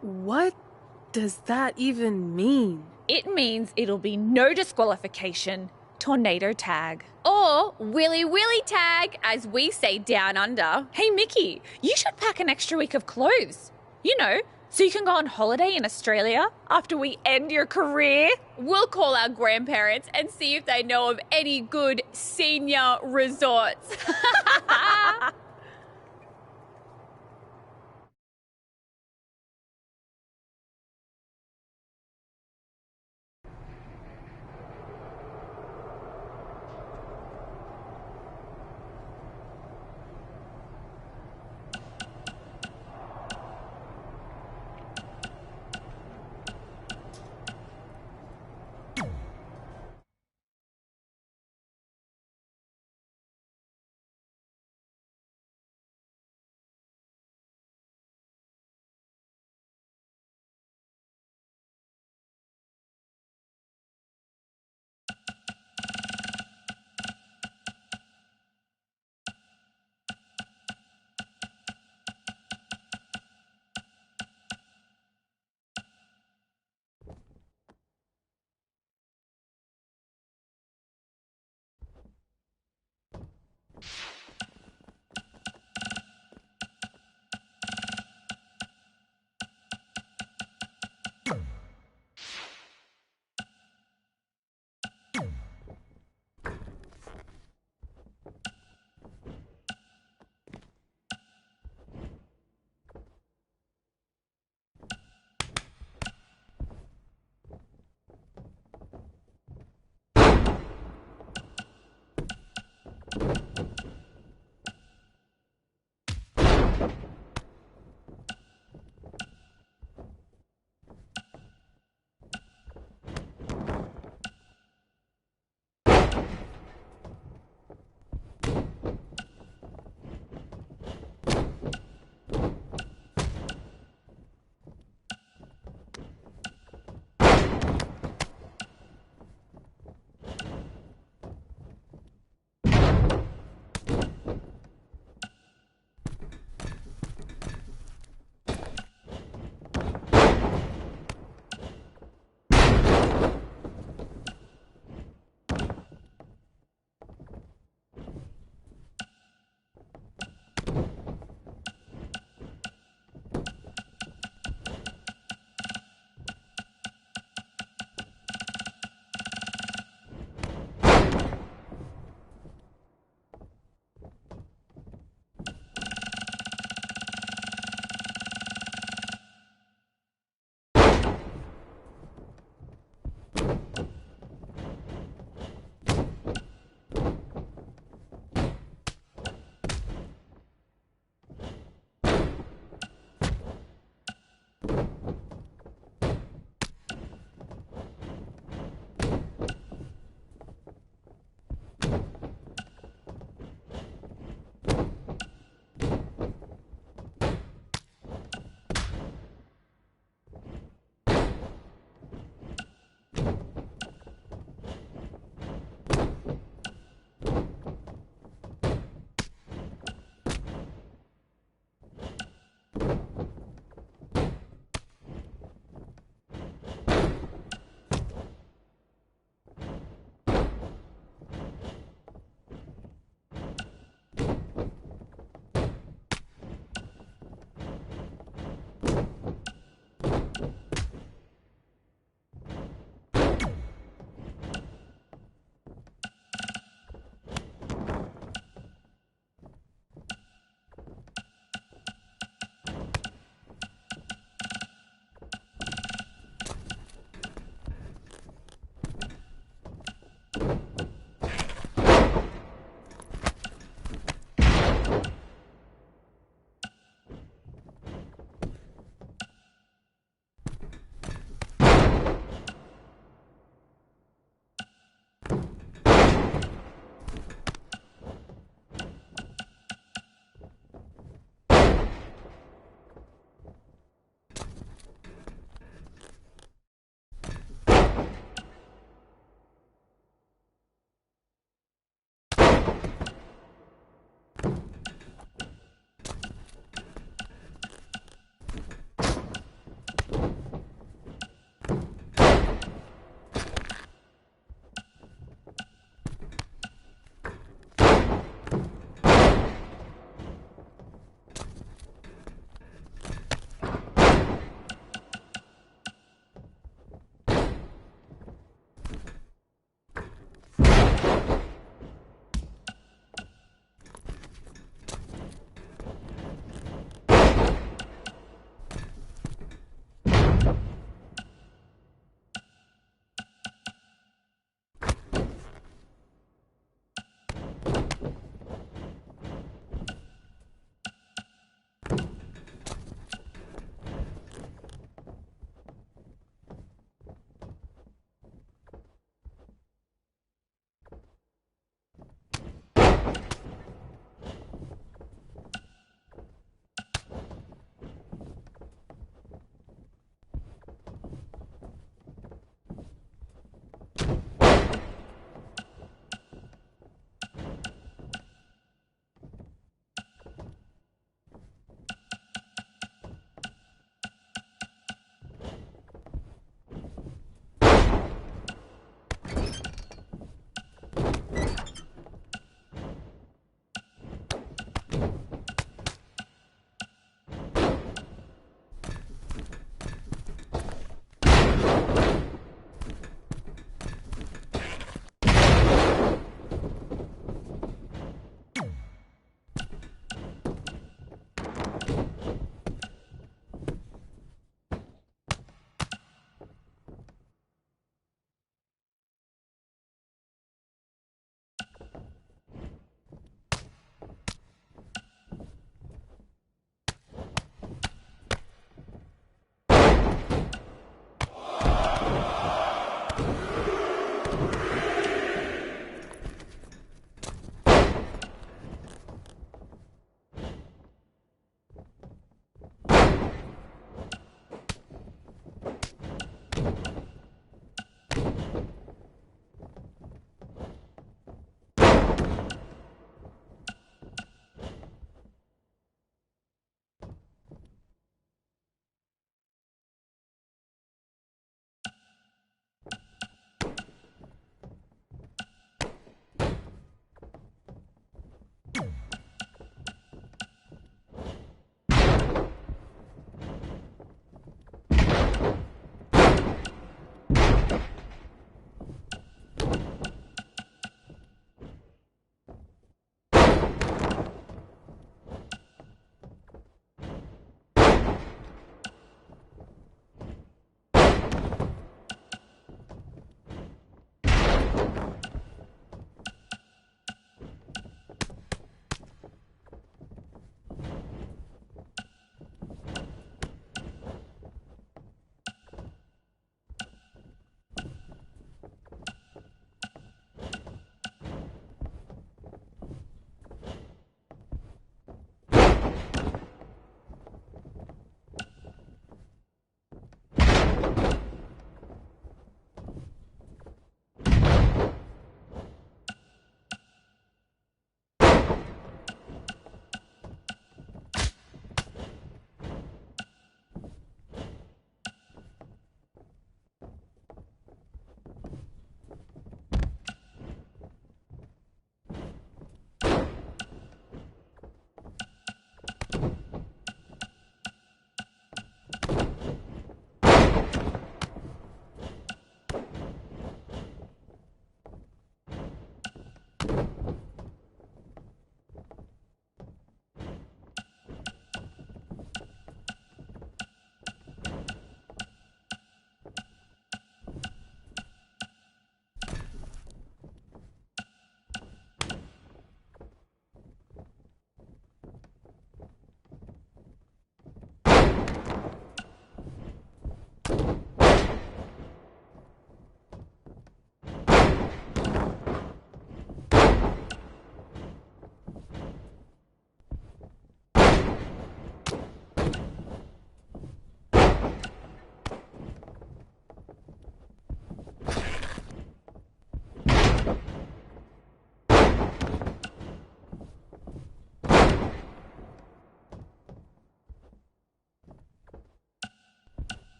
What does that even mean? It means it'll be no disqualification, tornado tag. Or Willy Willy tag, as we say down under. Hey, Mickey, you should pack an extra week of clothes. You know, so you can go on holiday in Australia after we end your career. We'll call our grandparents and see if they know of any good senior resorts.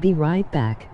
Be right back.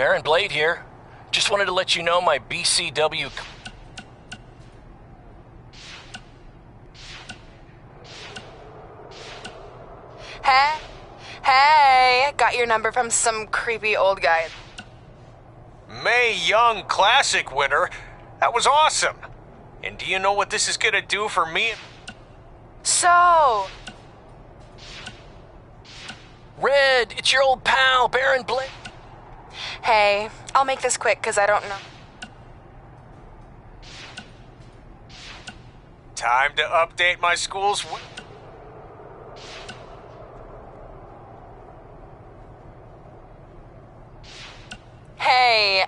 Baron Blade here. Just wanted to let you know my BCW... Hey, got your number from some creepy old guy. Mae Young Classic winner. That was awesome. And do you know what this is gonna do for me? So... Red, it's your old pal, Baron Blade. Hey, I'll make this quick because I don't know. Time to update my school's... Hey,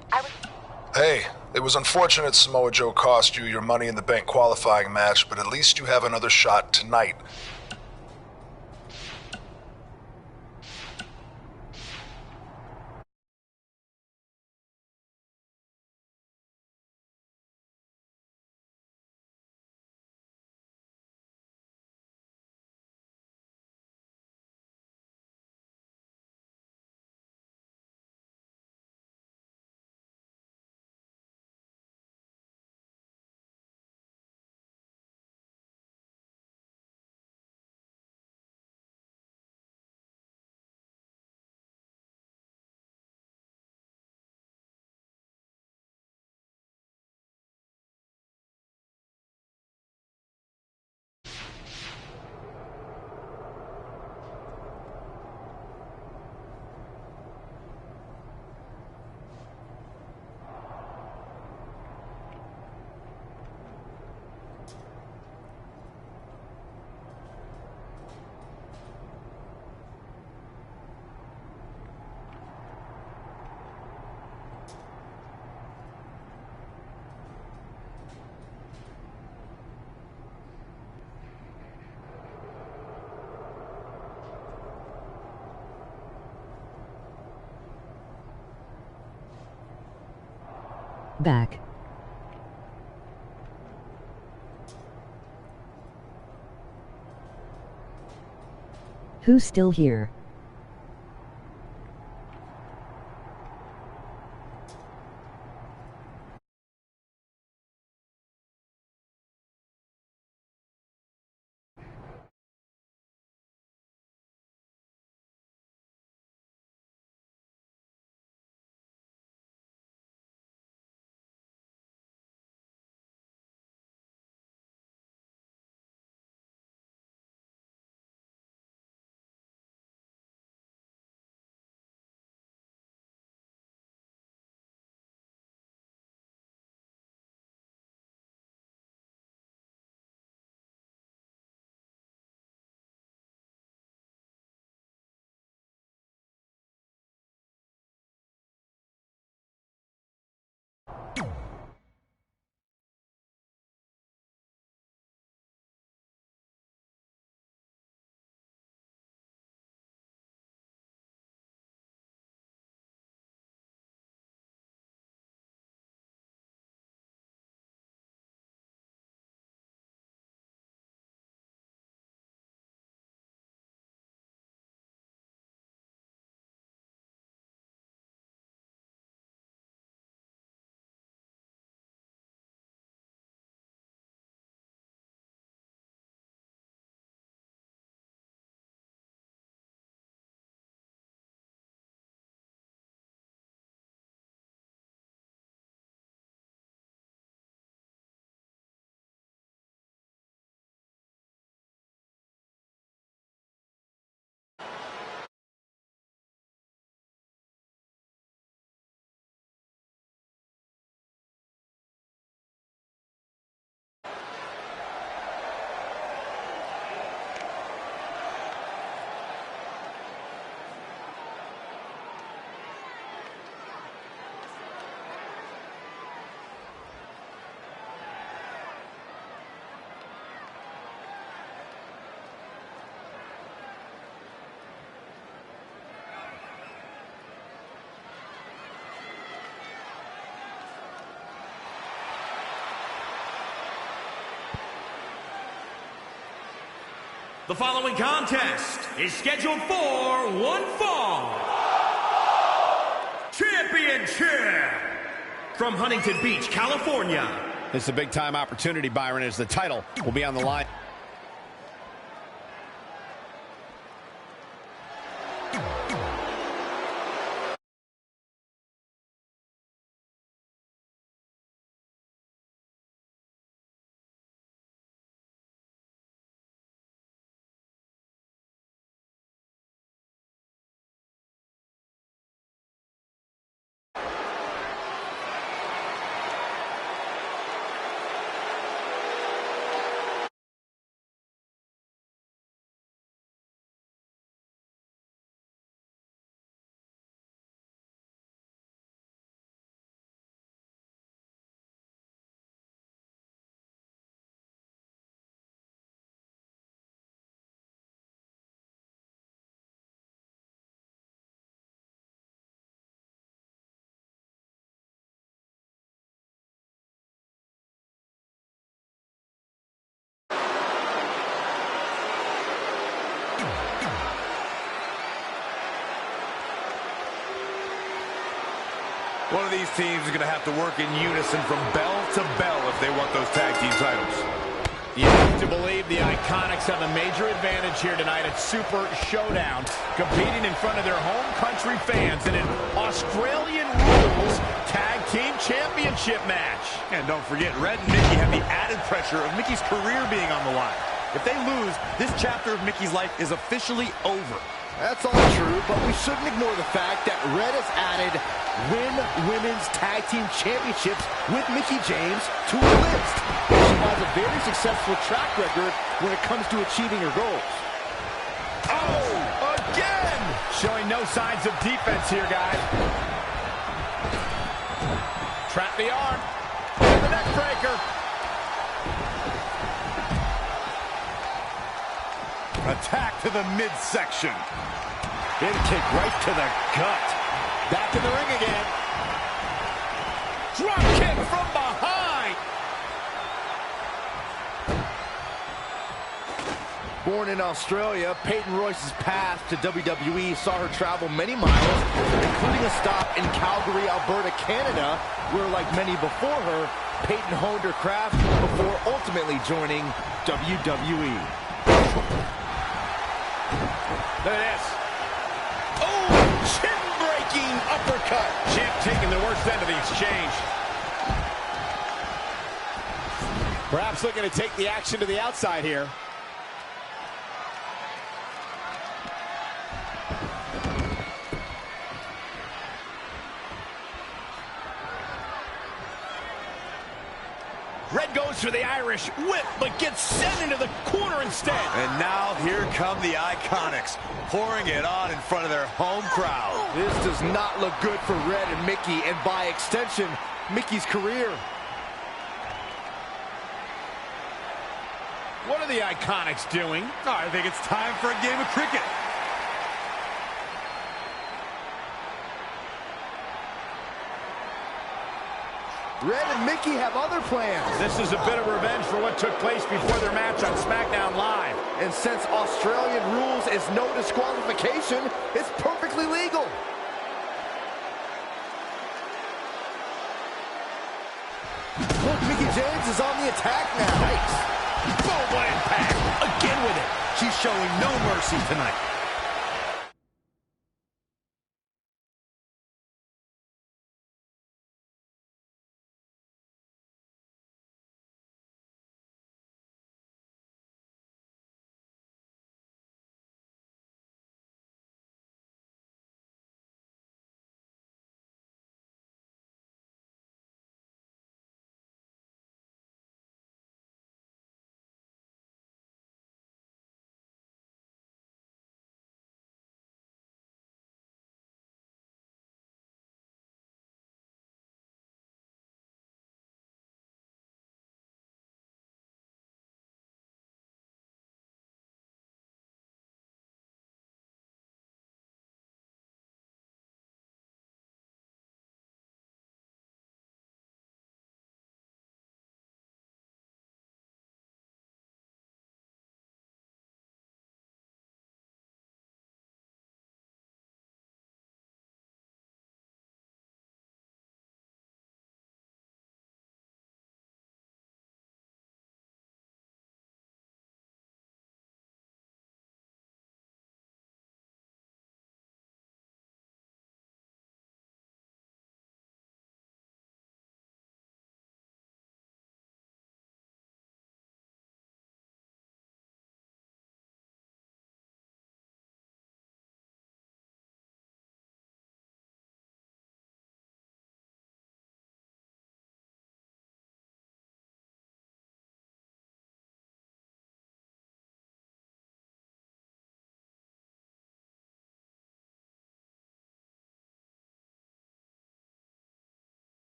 Hey, it was unfortunate Samoa Joe cost you your Money in the Bank qualifying match, but at least you have another shot tonight. Back. Who's still here? The following contest is scheduled for one fall. Championship and champ from Huntington Beach, California. This is a big-time opportunity, Byron, as the title will be on the line. One of these teams is going to have to work in unison from bell to bell if they want those tag team titles. You have to believe the Iconics have a major advantage here tonight at Super Showdown, competing in front of their home country fans in an Australian Rules Tag Team Championship match. And don't forget, Red and Mickey have the added pressure of Mickey's career being on the line. If they lose, this chapter of Mickey's life is officially over. That's all true, but we shouldn't ignore the fact that Red has added Women's Tag Team Championships with Mickie James to her list. She has a very successful track record when it comes to achieving her goals. Oh, again! Showing no signs of defense here, guys. Trap the arm. And the neck breaker. Attack to the midsection. Big kick right to the gut. Back in the ring again. Drop kick from behind. Born in Australia, Peyton Royce's path to WWE saw her travel many miles, including a stop in Calgary, Alberta, Canada, where, like many before her, Peyton honed her craft before ultimately joining WWE. Look at this. Oh, chin-breaking uppercut. Champ taking the worst end of the exchange. Perhaps looking to take the action to the outside here. Red goes for the Irish whip, but gets sent into the corner instead. And now here come the Iconics, pouring it on in front of their home crowd. This does not look good for Red and Mickey, and by extension, Mickey's career. What are the Iconics doing? Oh, I think it's time for a game of cricket. Red and Mickey have other plans. This is a bit of revenge for what took place before their match on SmackDown Live. And since Australian rules is no disqualification, it's perfectly legal. Look, Mickie James is on the attack now. Nice. Boom, impact. Again with it. She's showing no mercy tonight.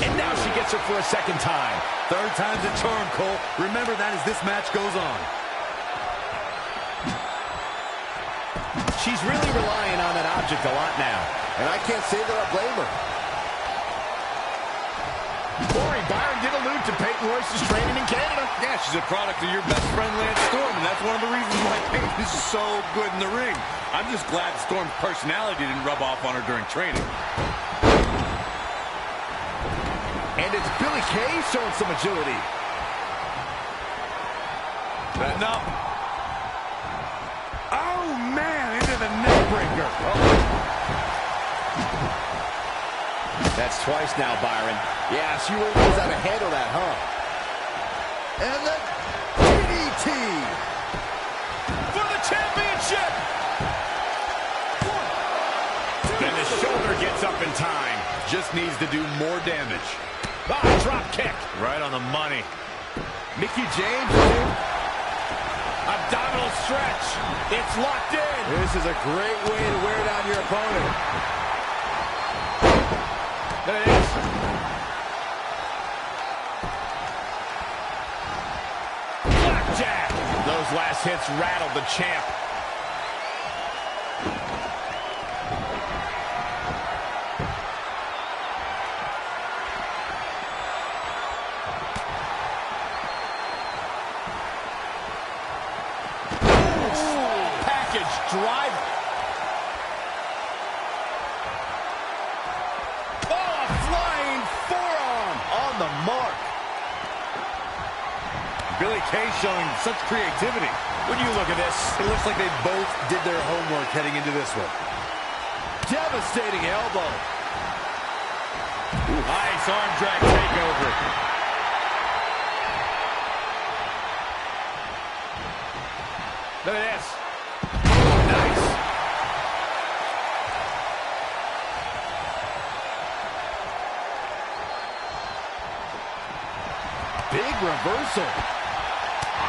And now she gets her for a second time. Third time's a charm, Cole. Remember that as this match goes on. She's really relying on that object a lot now. And I can't say that I blame her. Corey, Byron did allude to Peyton Royce's training in Canada. Yeah, she's a product of your best friend, Lance Storm, and that's one of the reasons why Peyton is so good in the ring. I'm just glad Storm's personality didn't rub off on her during training. And it's Billie Kay showing some agility. No. Oh, man, into the neck breaker. That's twice now, Byron. Yeah, she really knows how to handle that, huh? And the DDT! For the championship! And the shoulder gets up in time. Just needs to do more damage. Drop kick. Right on the money. Mickie James, too. Abdominal stretch. It's locked in. This is a great way to wear down your opponent. There it is. Blackjack. Those last hits rattled the champ. Driver. Oh, a flying forearm on the mark. Billie Kay showing such creativity. When you look at this, it looks like they both did their homework heading into this one. Devastating elbow. Nice arm drag takeover. Look at this. Big reversal.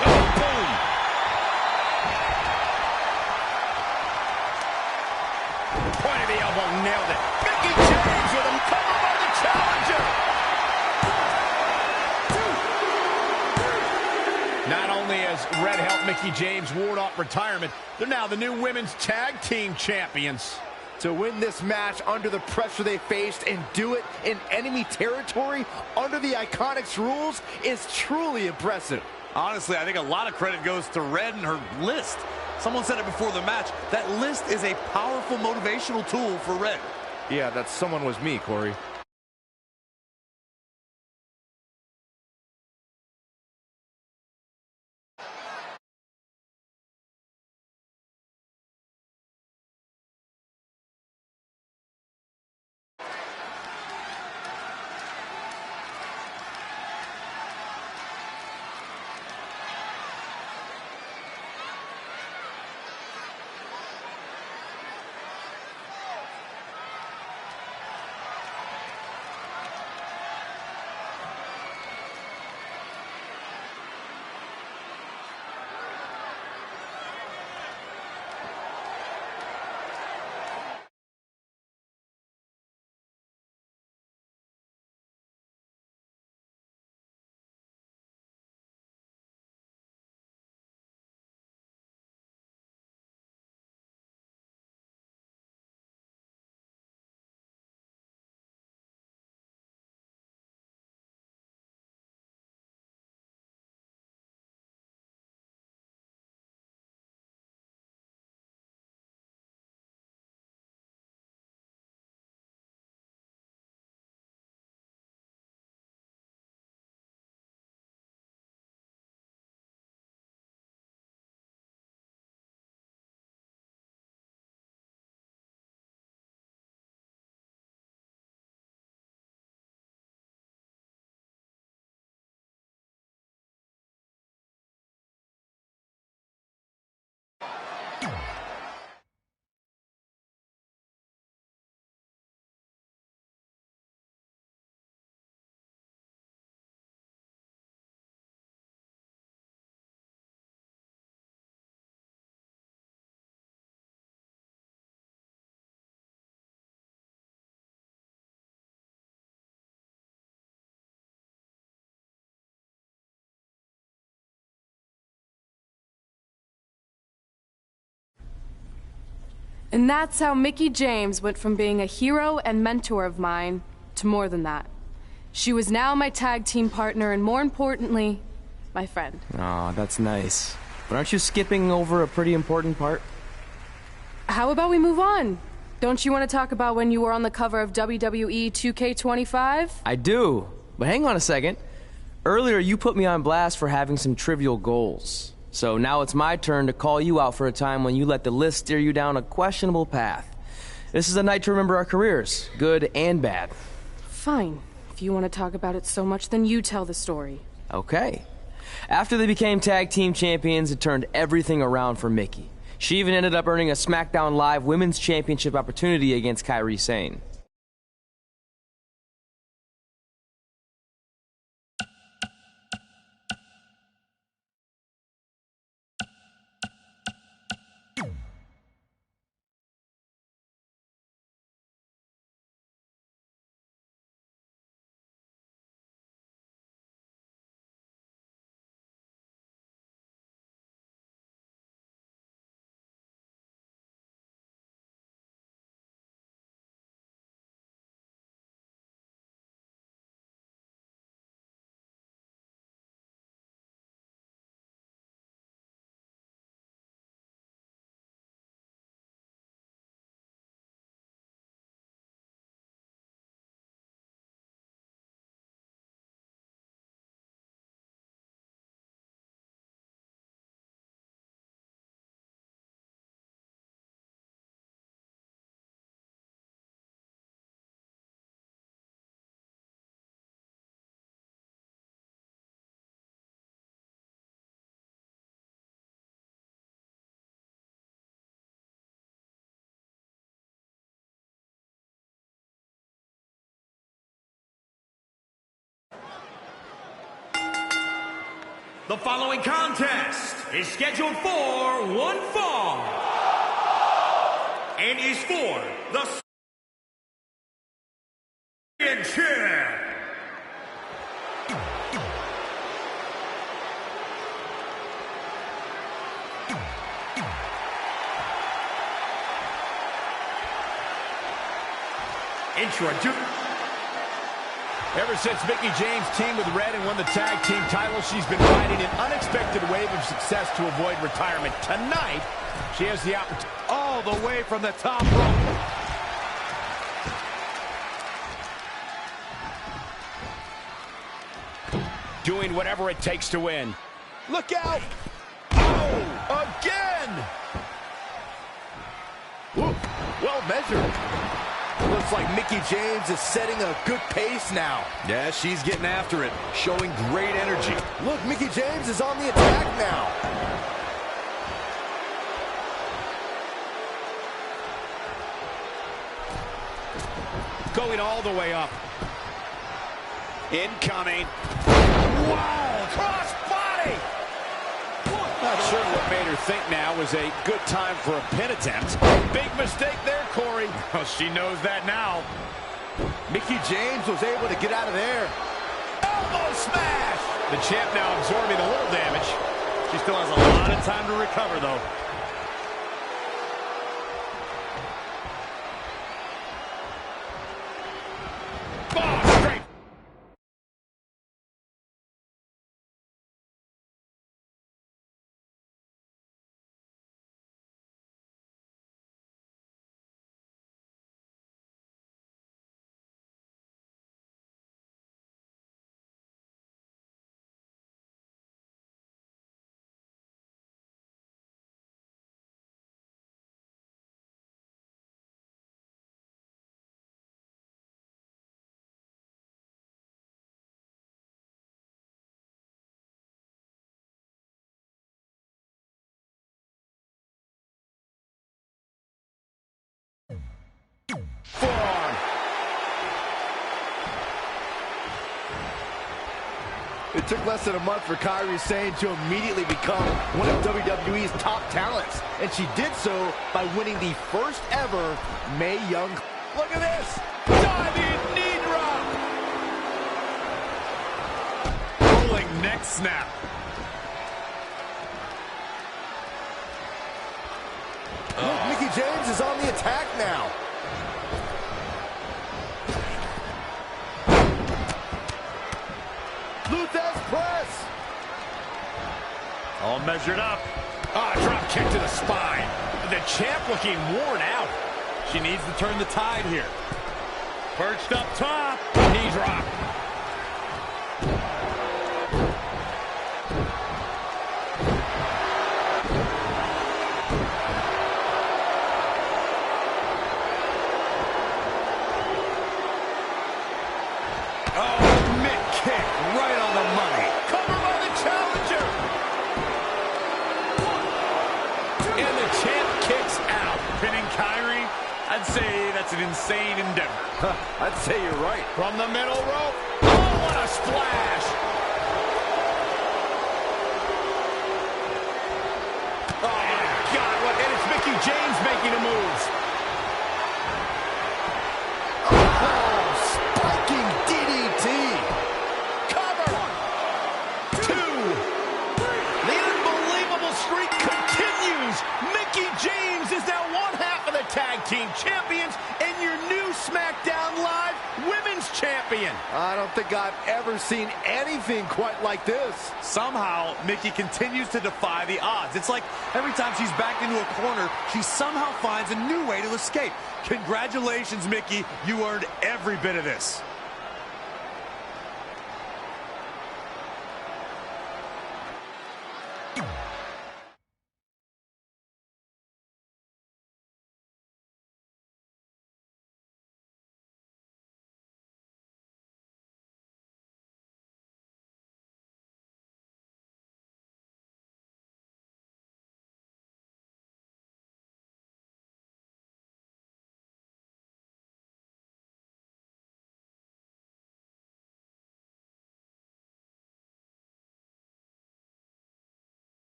Oh, boom. Point of the elbow, nailed it. Mickie James with him, covered by the challenger. 2, 3. Not only has Red helped Mickie James ward off retirement, they're now the new women's tag team champions. To win this match under the pressure they faced and do it in enemy territory under the Iconics rules is truly impressive. Honestly, I think a lot of credit goes to Red and her list. Someone said it before the match. That list is a powerful motivational tool for Red. Yeah, that someone was me, Corey. And that's how Mickie James went from being a hero and mentor of mine to more than that. She was now my tag team partner and, more importantly, my friend. Aw, that's nice. But aren't you skipping over a pretty important part? How about we move on? Don't you want to talk about when you were on the cover of wwe 2k20? I do. But hang on a second. Earlier, you put me on blast for having some trivial goals. So now it's my turn to call you out for a time when you let the list steer you down a questionable path. This is a night to remember our careers, good and bad. Fine. If you want to talk about it so much, then you tell the story. Okay. After they became tag team champions, it turned everything around for Mickie. She even ended up earning a SmackDown Live Women's Championship opportunity against Kairi Sane. The following contest is scheduled for one fall and is for the championship. Ever since Mickie James teamed with Red and won the tag team title, she's been riding an unexpected wave of success to avoid retirement. Tonight, she has the opportunity All the way from the top rope. doing whatever it takes to win. Look out! Oh, again! Ooh, well measured. Looks like Mickie James is setting a good pace now. Yeah, she's getting after it, showing great energy. Look, Mickie James is on the attack now. Going all the way up. Incoming. Wow! Cross body! Not sure what made her think now was a good time for a pin attempt. Big mistake there, Corey. Well, she knows that now. Mickie James was able to get out of there. Elbow smash! The champ now absorbing a little damage. She still has a lot of time to recover, though. Oh, straight. Forearm. It took less than a month for Kairi Sane to immediately become one of WWE's top talents. And she did so by winning the first ever Mae Young. Look at this! Diving knee drop! Rolling neck snap. Look, Mickie James is on the attack now. Luthez press. All measured up. Drop kick to the spine. The champ looking worn out. She needs to turn the tide here. Perched up top. Knee drop. I'd say that's an insane endeavor. I'd say you're right. From the middle rope. Oh, what a splash. Oh, my God. And it's Mickie James making a move. Oh, spiking DDT. Cover. 1, 2. The unbelievable streak continues. Mickie James is now one half of the tag team champions and your new SmackDown Live Women's Champion. I don't think I've ever seen anything quite like this. Somehow, Mickie continues to defy the odds. It's like every time she's backed into a corner, she somehow finds a new way to escape. Congratulations, Mickie. You earned every bit of this.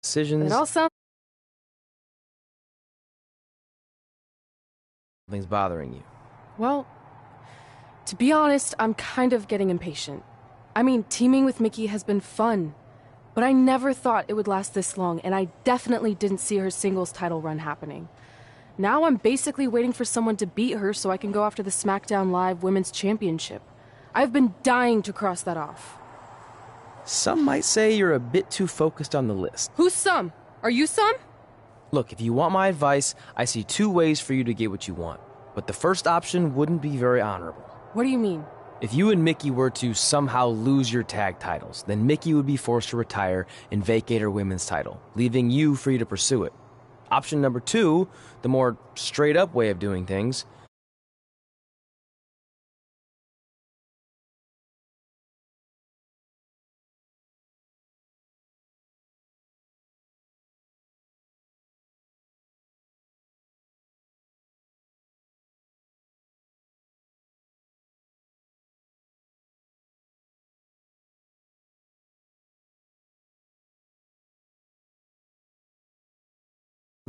Decisions. It all sounds. Something's bothering you. Well, to be honest, I'm kind of getting impatient. I mean, teaming with Mickie has been fun, but I never thought it would last this long, and I definitely didn't see her singles title run happening. Now I'm basically waiting for someone to beat her so I can go after the SmackDown Live Women's Championship. I've been dying to cross that off. Some might say you're a bit too focused on the list. Who's some? Are you some? Look, if you want my advice, I see 2 ways for you to get what you want. But the first option wouldn't be very honorable. What do you mean? If you and Mickie were to somehow lose your tag titles, then Mickie would be forced to retire and vacate her women's title, leaving you free to pursue it. Option number 2, the more straight-up way of doing things,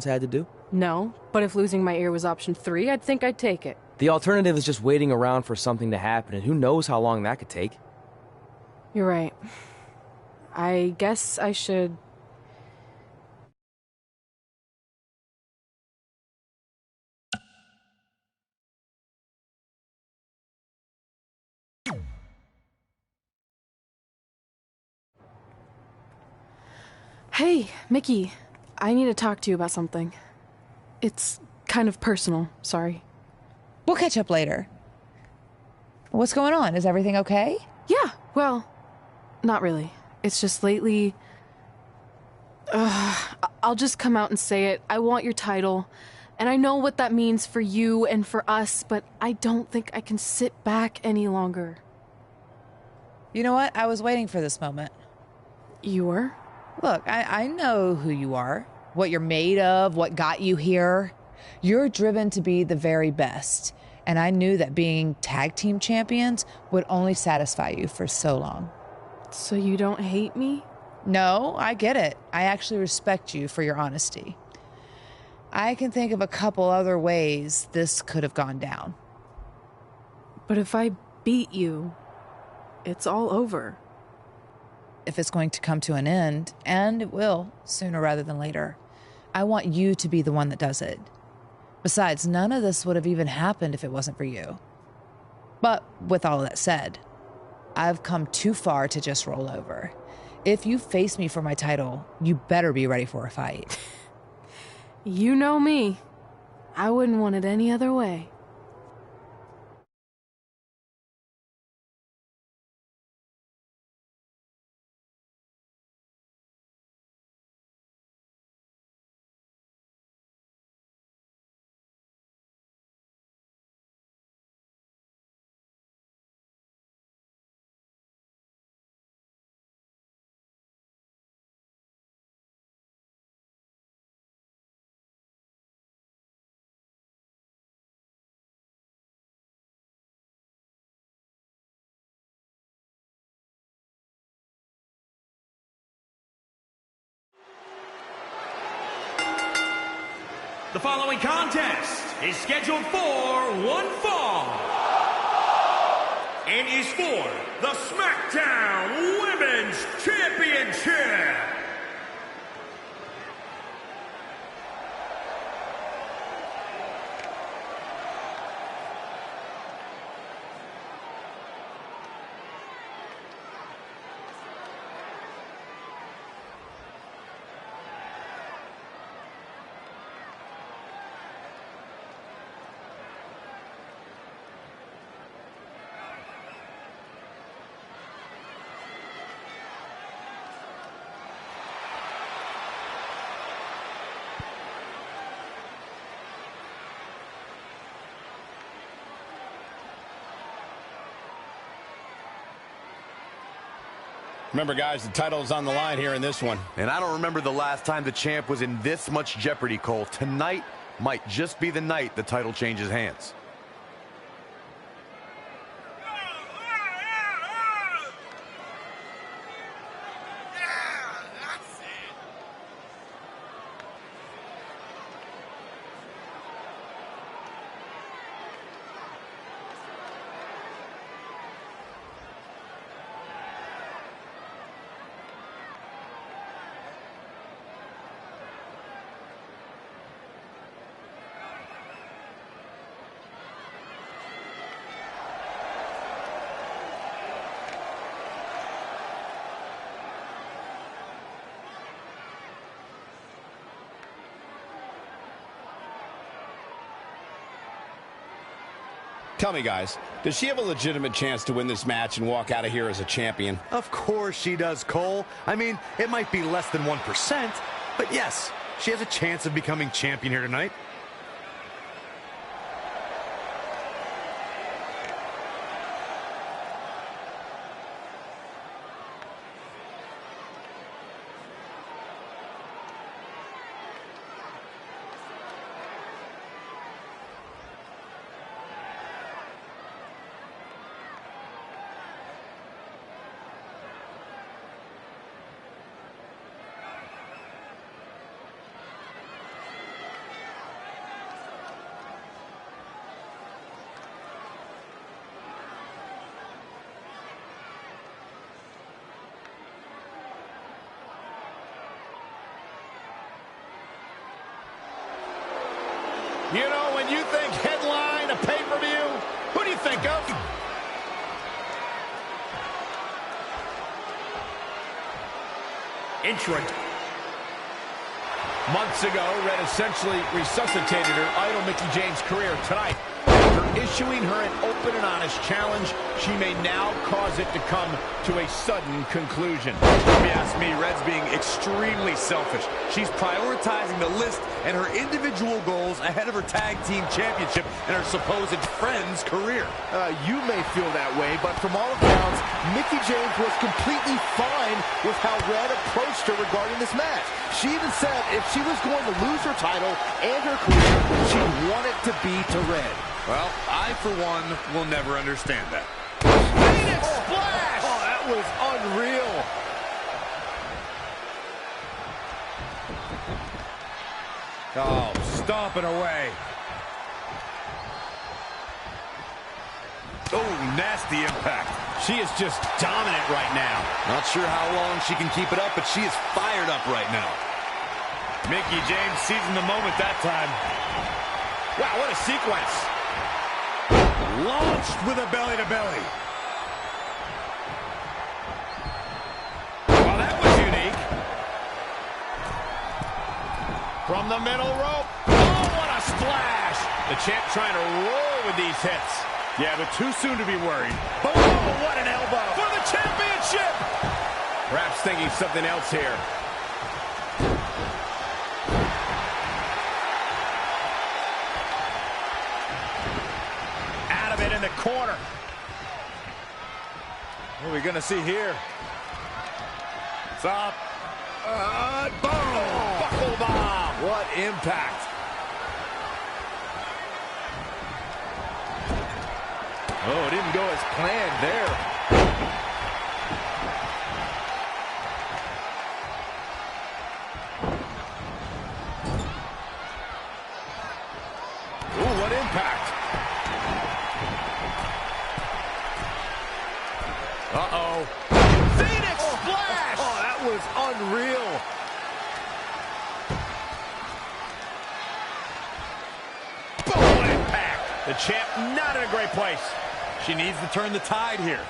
had to do? No, but if losing my ear was option 3, I'd think I'd take it. The alternative is just waiting around for something to happen, and who knows how long that could take. You're right. I guess I should... Hey, Mickie. I need to talk to you about something. It's kind of personal, sorry. We'll catch up later. What's going on? Is everything okay? Yeah, well, not really. It's just lately... I'll just come out and say it. I want your title. And I know what that means for you and for us, but I don't think I can sit back any longer. You know what? I was waiting for this moment. You were? Look, I know who you are, what you're made of, what got you here. You're driven to be the very best. And I knew that being tag team champions would only satisfy you for so long. So you don't hate me? No, I get it. I actually respect you for your honesty. I can think of a couple other ways this could have gone down. But if I beat you, it's all over. If it's going to come to an end, and it will, sooner rather than later, I want you to be the one that does it. Besides, none of this would have even happened if it wasn't for you. But with all of that said, I've come too far to just roll over. If you face me for my title, you better be ready for a fight. You know me. I wouldn't want it any other way. The following contest is scheduled for one fall and is for the SmackDown Women's Championship. Remember, guys, the title is on the line here in this one. And I don't remember the last time the champ was in this much jeopardy, Cole. Tonight might just be the night the title changes hands. Tell me, guys, does she have a legitimate chance to win this match and walk out of here as a champion? Of course she does, Cole. I mean, it might be less than 1%, but yes, she has a chance of becoming champion here tonight. You know, when you think headline, a pay-per-view, who do you think of? Entrant. Months ago, Red essentially resuscitated her idol Mickie James' career. Tonight, after issuing her an open and honest challenge, she may now cause it to come to a sudden conclusion. If you ask me, Red's being extremely selfish. She's prioritizing the list and her individual goals ahead of her tag team championship and her supposed friend's career. You may feel that way, but from all accounts, Mickie James was completely fine with how Red approached her regarding this match. She even said if she was going to lose her title and her career, she'd want it to be to Red. Well, I, for one, will never understand that. Phoenix Splash! Oh, that was unreal. Oh, stomping away. Oh, nasty impact. She is just dominant right now. Not sure how long she can keep it up, but she is fired up right now. Mickie James seizing the moment that time. Wow, what a sequence. Launched with a belly-to-belly. Well, that was unique. From the middle rope. Oh, what a splash. The champ trying to roll with these hits. Yeah, but too soon to be worried. Oh, what an elbow. For the championship. Perhaps thinking something else here. Out of it in the corner. What are we going to see here? It's up. Boom. Buckle bomb. What impact. Oh, it didn't go as planned there. Ooh, what impact. Uh-oh. Phoenix splash! Oh, that was unreal. Boom, what impact. The champ not in a great place. She needs to turn the tide here.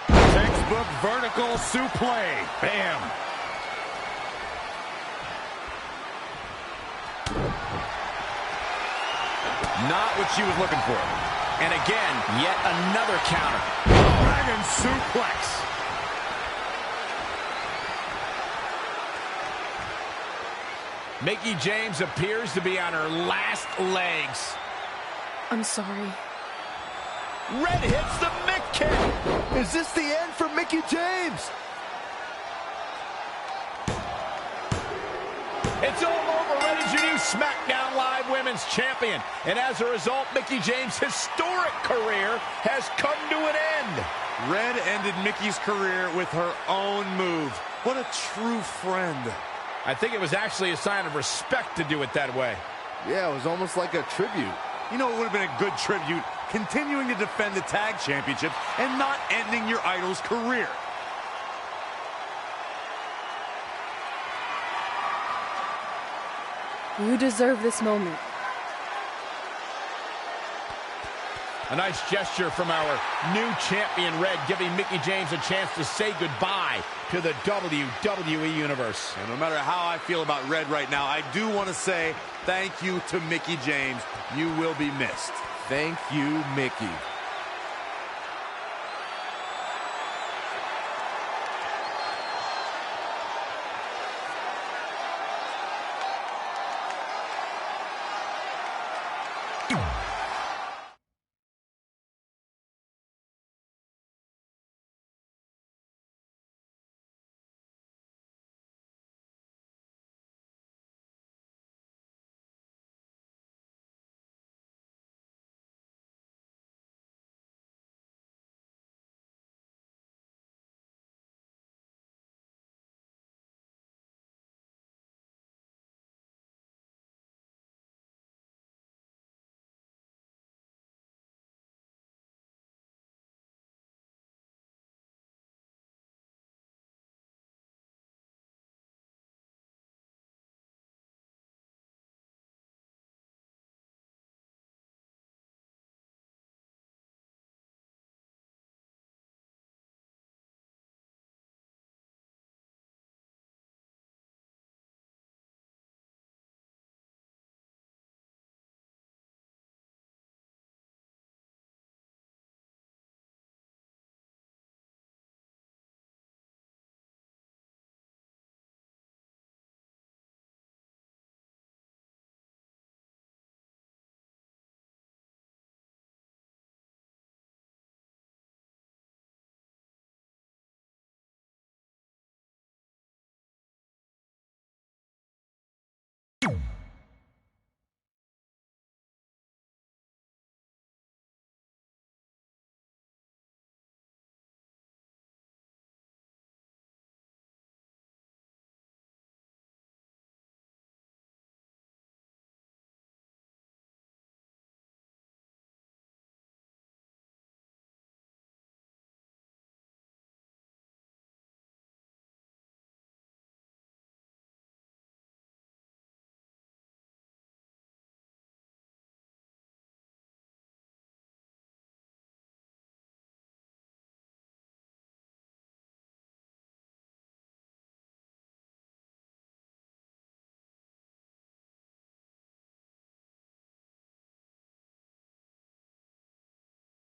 Textbook vertical suplex. Bam. Not what she was looking for. And again, yet another counter. Dragon suplex. Mickie James appears to be on her last legs. I'm sorry. Red hits the Mick kick. Is this the end for Mickie James? It's all over. Red is your new SmackDown Live Women's Champion. And as a result, Mickie James' historic career has come to an end. Red ended Mickie's career with her own move. What a true friend. I think it was actually a sign of respect to do it that way. Yeah, it was almost like a tribute. You know, it would have been a good tribute, continuing to defend the tag championship and not ending your idol's career. You deserve this moment. A nice gesture from our new champion, Red, giving Mickie James a chance to say goodbye to the WWE Universe. And no matter how I feel about Red right now, I do want to say thank you to Mickie James. You will be missed. Thank you, Mickie.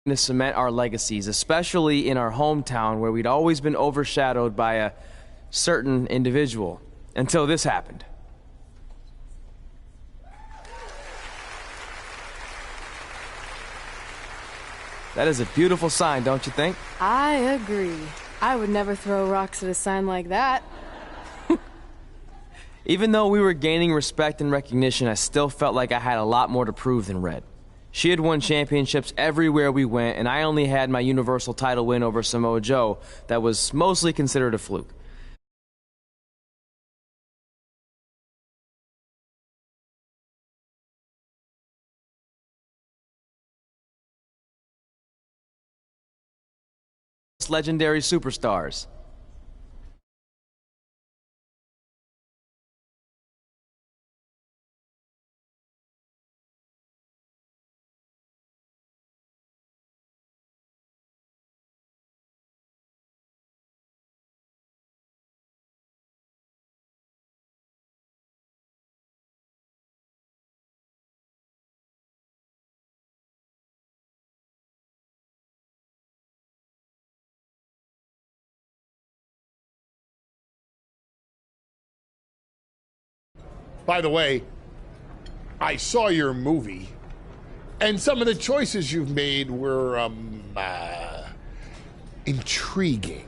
to cement our legacies, especially in our hometown where we'd always been overshadowed by a certain individual, until this happened. That is a beautiful sign, don't you think? I agree. I would never throw rocks at a sign like that. Even though we were gaining respect and recognition, I still felt like I had a lot more to prove than Red. She had won championships everywhere we went, and I only had my Universal title win over Samoa Joe that was mostly considered a fluke. Legendary superstars. By the way, I saw your movie, and some of the choices you've made were, intriguing.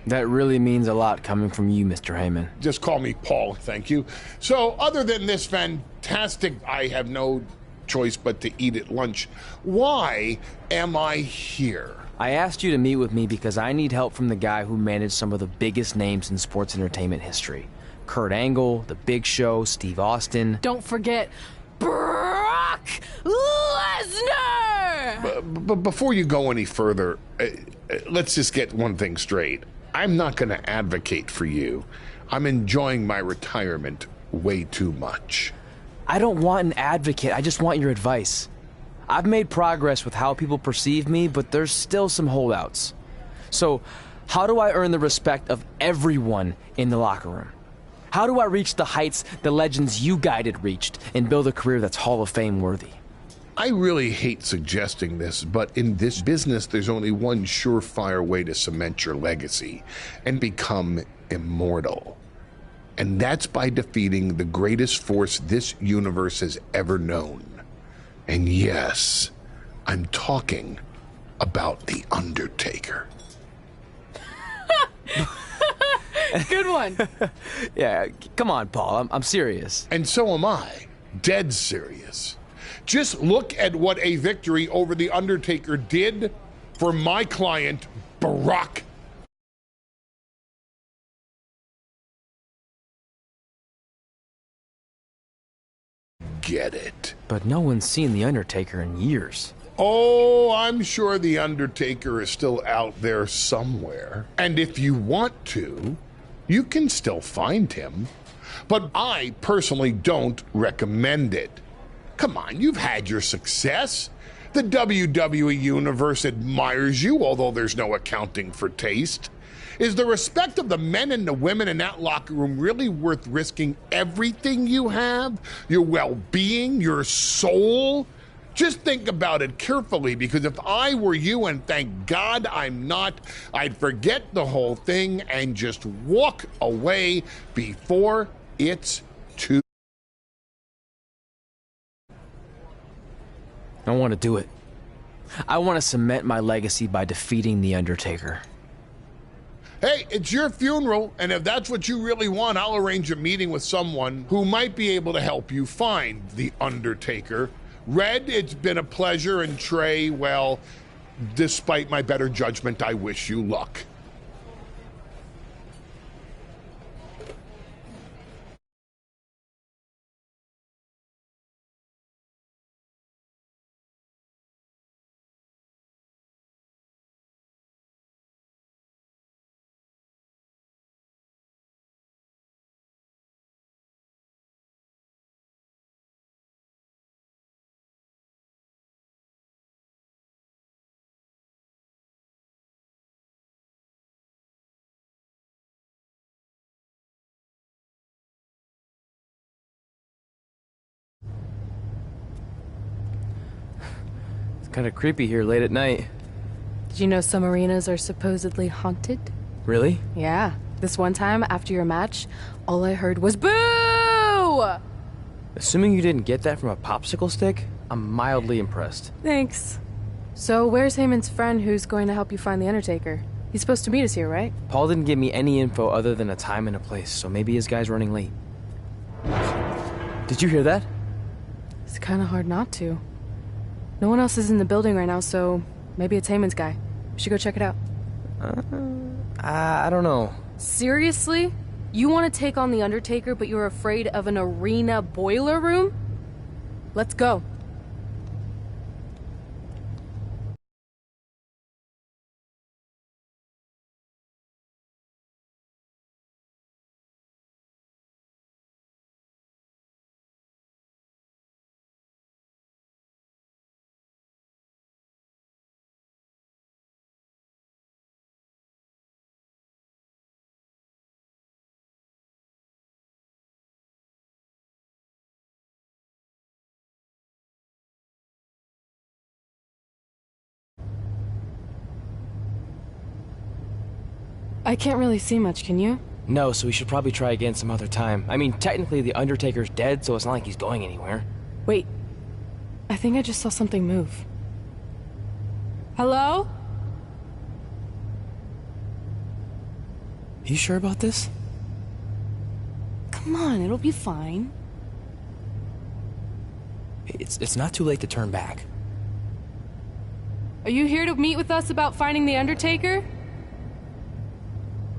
That really means a lot coming from you, Mr. Heyman. Just call me Paul, thank you. So, other than this fantastic, I have no choice but to eat at lunch, why am I here? I asked you to meet with me because I need help from the guy who managed some of the biggest names in sports entertainment history. Kurt Angle, The Big Show, Steve Austin. Don't forget Brock Lesnar! But before you go any further, let's just get one thing straight. I'm not going to advocate for you. I'm enjoying my retirement way too much. I don't want an advocate, I just want your advice. I've made progress with how people perceive me, but there's still some holdouts. So, how do I earn the respect of everyone in the locker room? How do I reach the heights the legends you guided reached and build a career that's Hall of Fame worthy? I really hate suggesting this, but in this business, there's only one surefire way to cement your legacy and become immortal. And that's by defeating the greatest force this universe has ever known. And yes, I'm talking about The Undertaker. Good one. Yeah, come on, Paul. I'm serious. And so am I. Dead serious. Just look at what a victory over The Undertaker did for my client, Barack. Get it. But no one's seen The Undertaker in years. Oh, I'm sure The Undertaker is still out there somewhere. And if you want to, you can still find him. But I personally don't recommend it. Come on, you've had your success. The WWE Universe admires you, although there's no accounting for taste. Is the respect of the men and the women in that locker room really worth risking everything you have? Your well-being, your soul? Just think about it carefully, because if I were you, and thank God I'm not, I'd forget the whole thing and just walk away before it's too. I want to do it. I want to cement my legacy by defeating The Undertaker. Hey, it's your funeral, and if that's what you really want, I'll arrange a meeting with someone who might be able to help you find The Undertaker. Red, it's been a pleasure, and Trey, well, despite my better judgment, I wish you luck. Kind of creepy here late at night. Did you know some arenas are supposedly haunted? Really? Yeah. This one time, after your match, all I heard was boo! Assuming you didn't get that from a popsicle stick, I'm mildly impressed. Thanks. So where's Heyman's friend who's going to help you find the Undertaker? He's supposed to meet us here, right? Paul didn't give me any info other than a time and a place, so maybe his guy's running late. Did you hear that? It's kind of hard not to. No one else is in the building right now, so maybe it's Heyman's guy. We should go check it out. I don't know. Seriously? You want to take on the Undertaker, but you're afraid of an arena boiler room? Let's go. I can't really see much, can you? No, so we should probably try again some other time. I mean, technically the Undertaker's dead, so it's not like he's going anywhere. Wait. I think I just saw something move. Hello? You sure about this? Come on, it'll be fine. It's not too late to turn back. Are you here to meet with us about finding the Undertaker?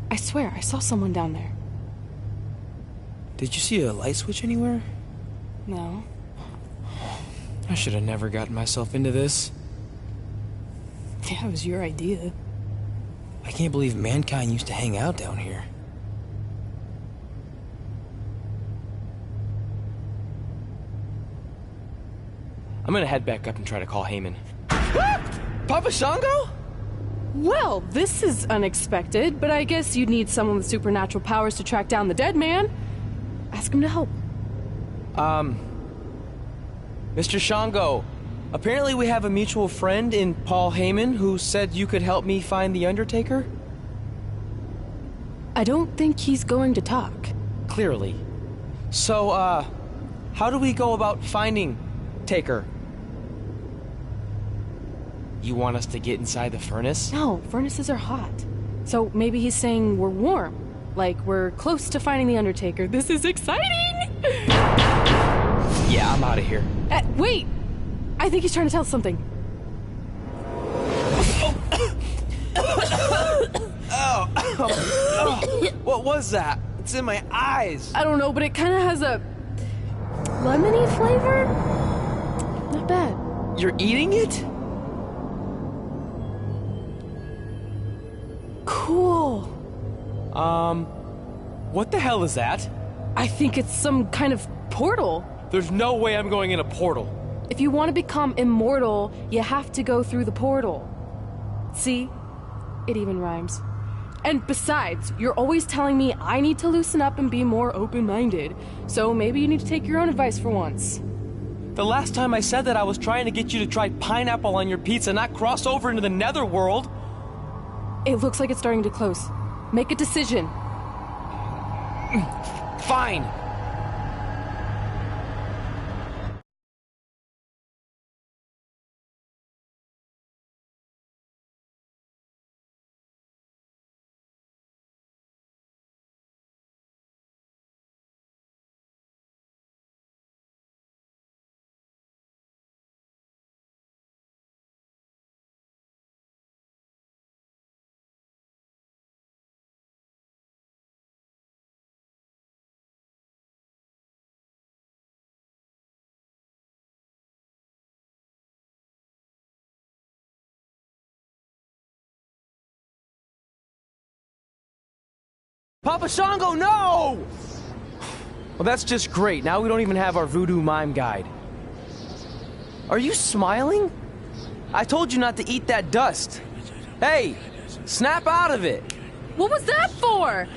I swear, I saw someone down there. Did you see a light switch anywhere? No. I should have never gotten myself into this. Yeah, it was your idea. I can't believe mankind used to hang out down here. I'm gonna head back up and try to call Heyman. Papa Shango? Well, this is unexpected, but I guess you'd need someone with supernatural powers to track down the dead man. Ask him to help. Mr. Shango, apparently we have a mutual friend in Paul Heyman who said you could help me find the Undertaker? I don't think he's going to talk. Clearly. So, how do we go about finding Taker? You want us to get inside the furnace? No, furnaces are hot. So maybe he's saying we're warm. Like we're close to finding the Undertaker. This is exciting! Yeah, I'm out of here. Wait! I think he's trying to tell us something. What was that? It's in my eyes. I don't know, but it kind of has a lemony flavor? Not bad. You're eating it? Cool. What the hell is that? I think it's some kind of portal. There's no way I'm going in a portal. If you want to become immortal, you have to go through the portal. See? It even rhymes. And besides, you're always telling me I need to loosen up and be more open-minded. So maybe you need to take your own advice for once. The last time I said that, I was trying to get you to try pineapple on your pizza, not cross over into the netherworld. It looks like it's starting to close. Make a decision. Fine. Papa Shango, no! Well, that's just great. Now we don't even have our voodoo mime guide. Are you smiling? I told you not to eat that dust. Hey, snap out of it. What was that for?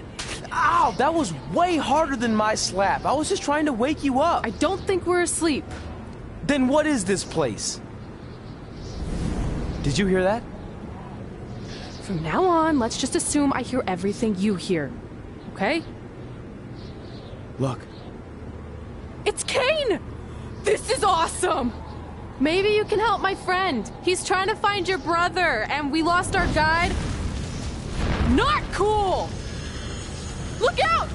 Ow, that was way harder than my slap. I was just trying to wake you up. I don't think we're asleep. Then what is this place? Did you hear that? From now on, let's just assume I hear everything you hear. Okay? Look. It's Kane! This is awesome! Maybe you can help my friend. He's trying to find your brother, and we lost our guide. Not cool! Look out!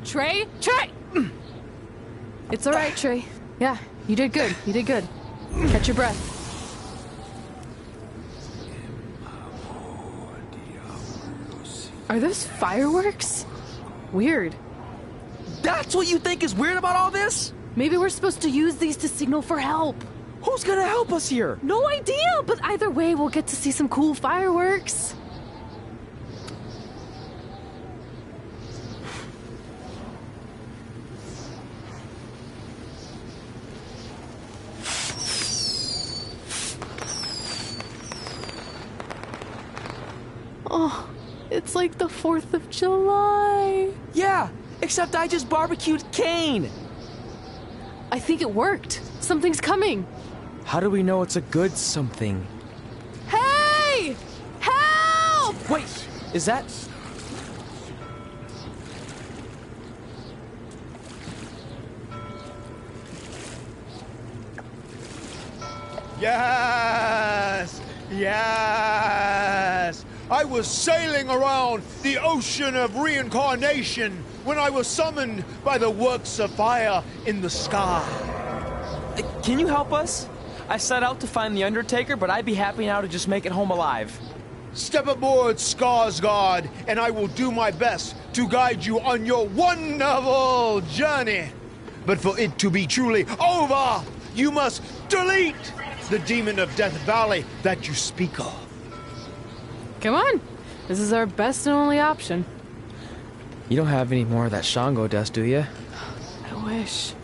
Trey? Trey! It's all right, Trey. Yeah, you did good. You did good. Catch your breath. Are those fireworks? Weird. That's what you think is weird about all this? Maybe we're supposed to use these to signal for help. Who's gonna help us here? No idea, but either way, we'll get to see some cool fireworks. Oh, it's like the 4th of July. Yeah, except I just barbecued Kane. I think it worked. Something's coming. How do we know it's a good something? Hey! Help! Wait, is that... Yes! Yes! I was sailing around the ocean of reincarnation when I was summoned by the works of fire in the sky. Can you help us? I set out to find the Undertaker, but I'd be happy now to just make it home alive. Step aboard, Skarsgård, and I will do my best to guide you on your wonderful journey. But for it to be truly over, you must delete the demon of Death Valley that you speak of. Come on. This is our best and only option. You don't have any more of that Shango dust, do you? I wish.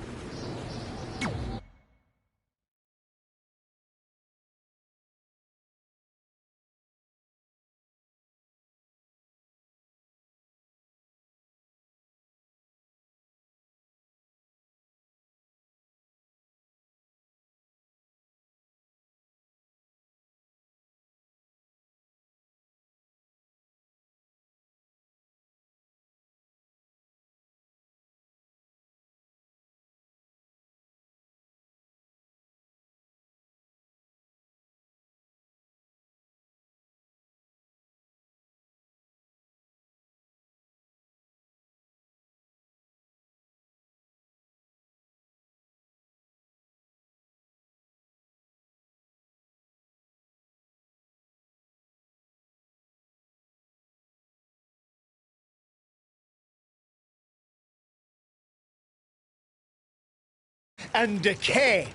and decay.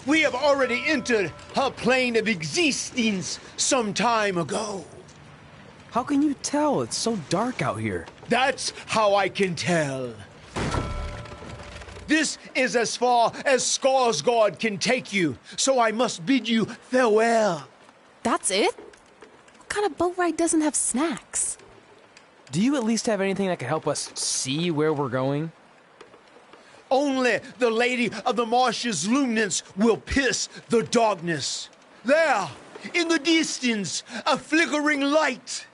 We have already entered her plane of existence some time ago. How can you tell? It's so dark out here. That's how I can tell. This is as far as Skarsgård can take you, so I must bid you farewell. That's it? What kind of boat ride doesn't have snacks? Do you at least have anything that can help us see where we're going? Only the Lady of the Marshes' luminance will pierce the darkness. There, in the distance, a flickering light.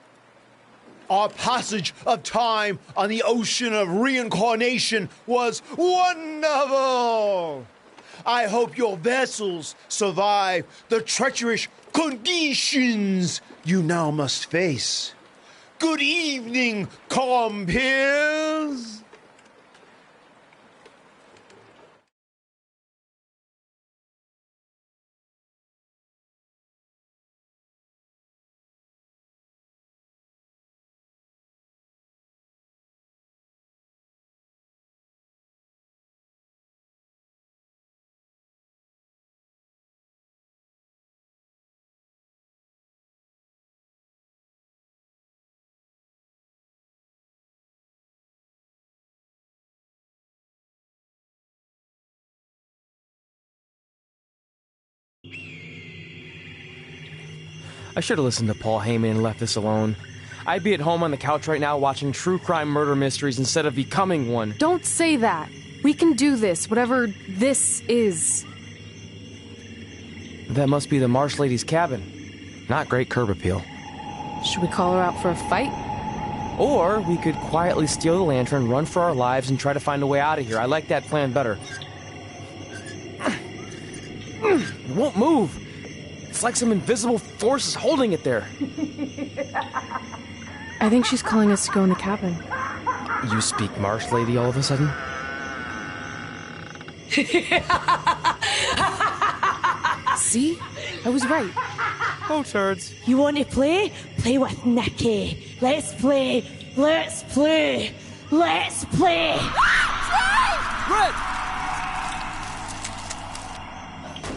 Our passage of time on the ocean of reincarnation was wonderful. I hope your vessels survive the treacherous conditions you now must face. Good evening, compeers. I should have listened to Paul Heyman and left this alone. I'd be at home on the couch right now watching true crime murder mysteries instead of becoming one. Don't say that. We can do this, whatever this is. That must be the Marsh Lady's cabin. Not great curb appeal. Should we call her out for a fight? Or we could quietly steal the lantern, run for our lives, and try to find a way out of here. I like that plan better. It won't move. It's like some invisible force is holding it there. I think she's calling us to go in the cabin. You speak Marsh Lady all of a sudden? See? I was right. Oh, turds. You want to play? Play with Nikki. Let's play. Let's play. Let's play. Red!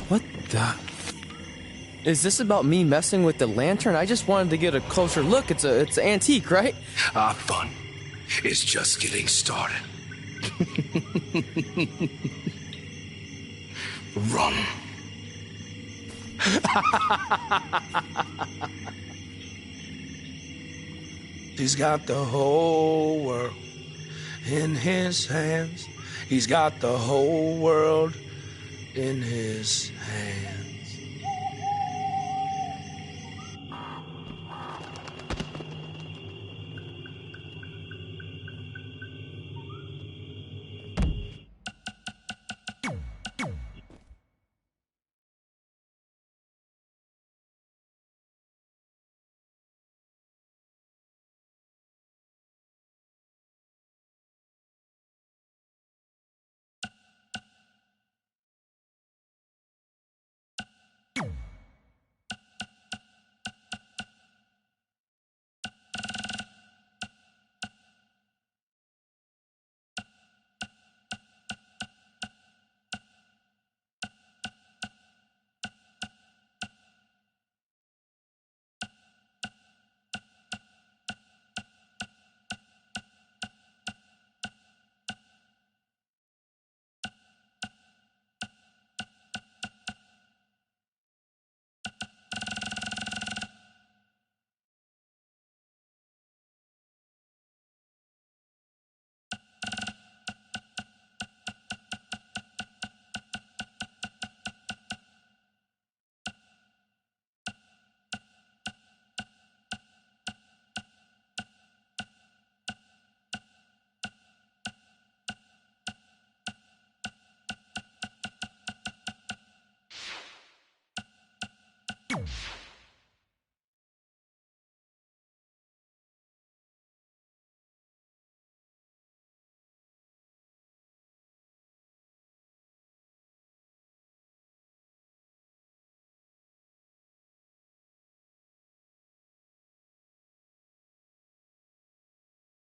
What the... Is this about me messing with the lantern? I just wanted to get a closer look. It's an antique, right? Our fun is just getting started. Run. He's got the whole world in his hands. He's got the whole world in his hands.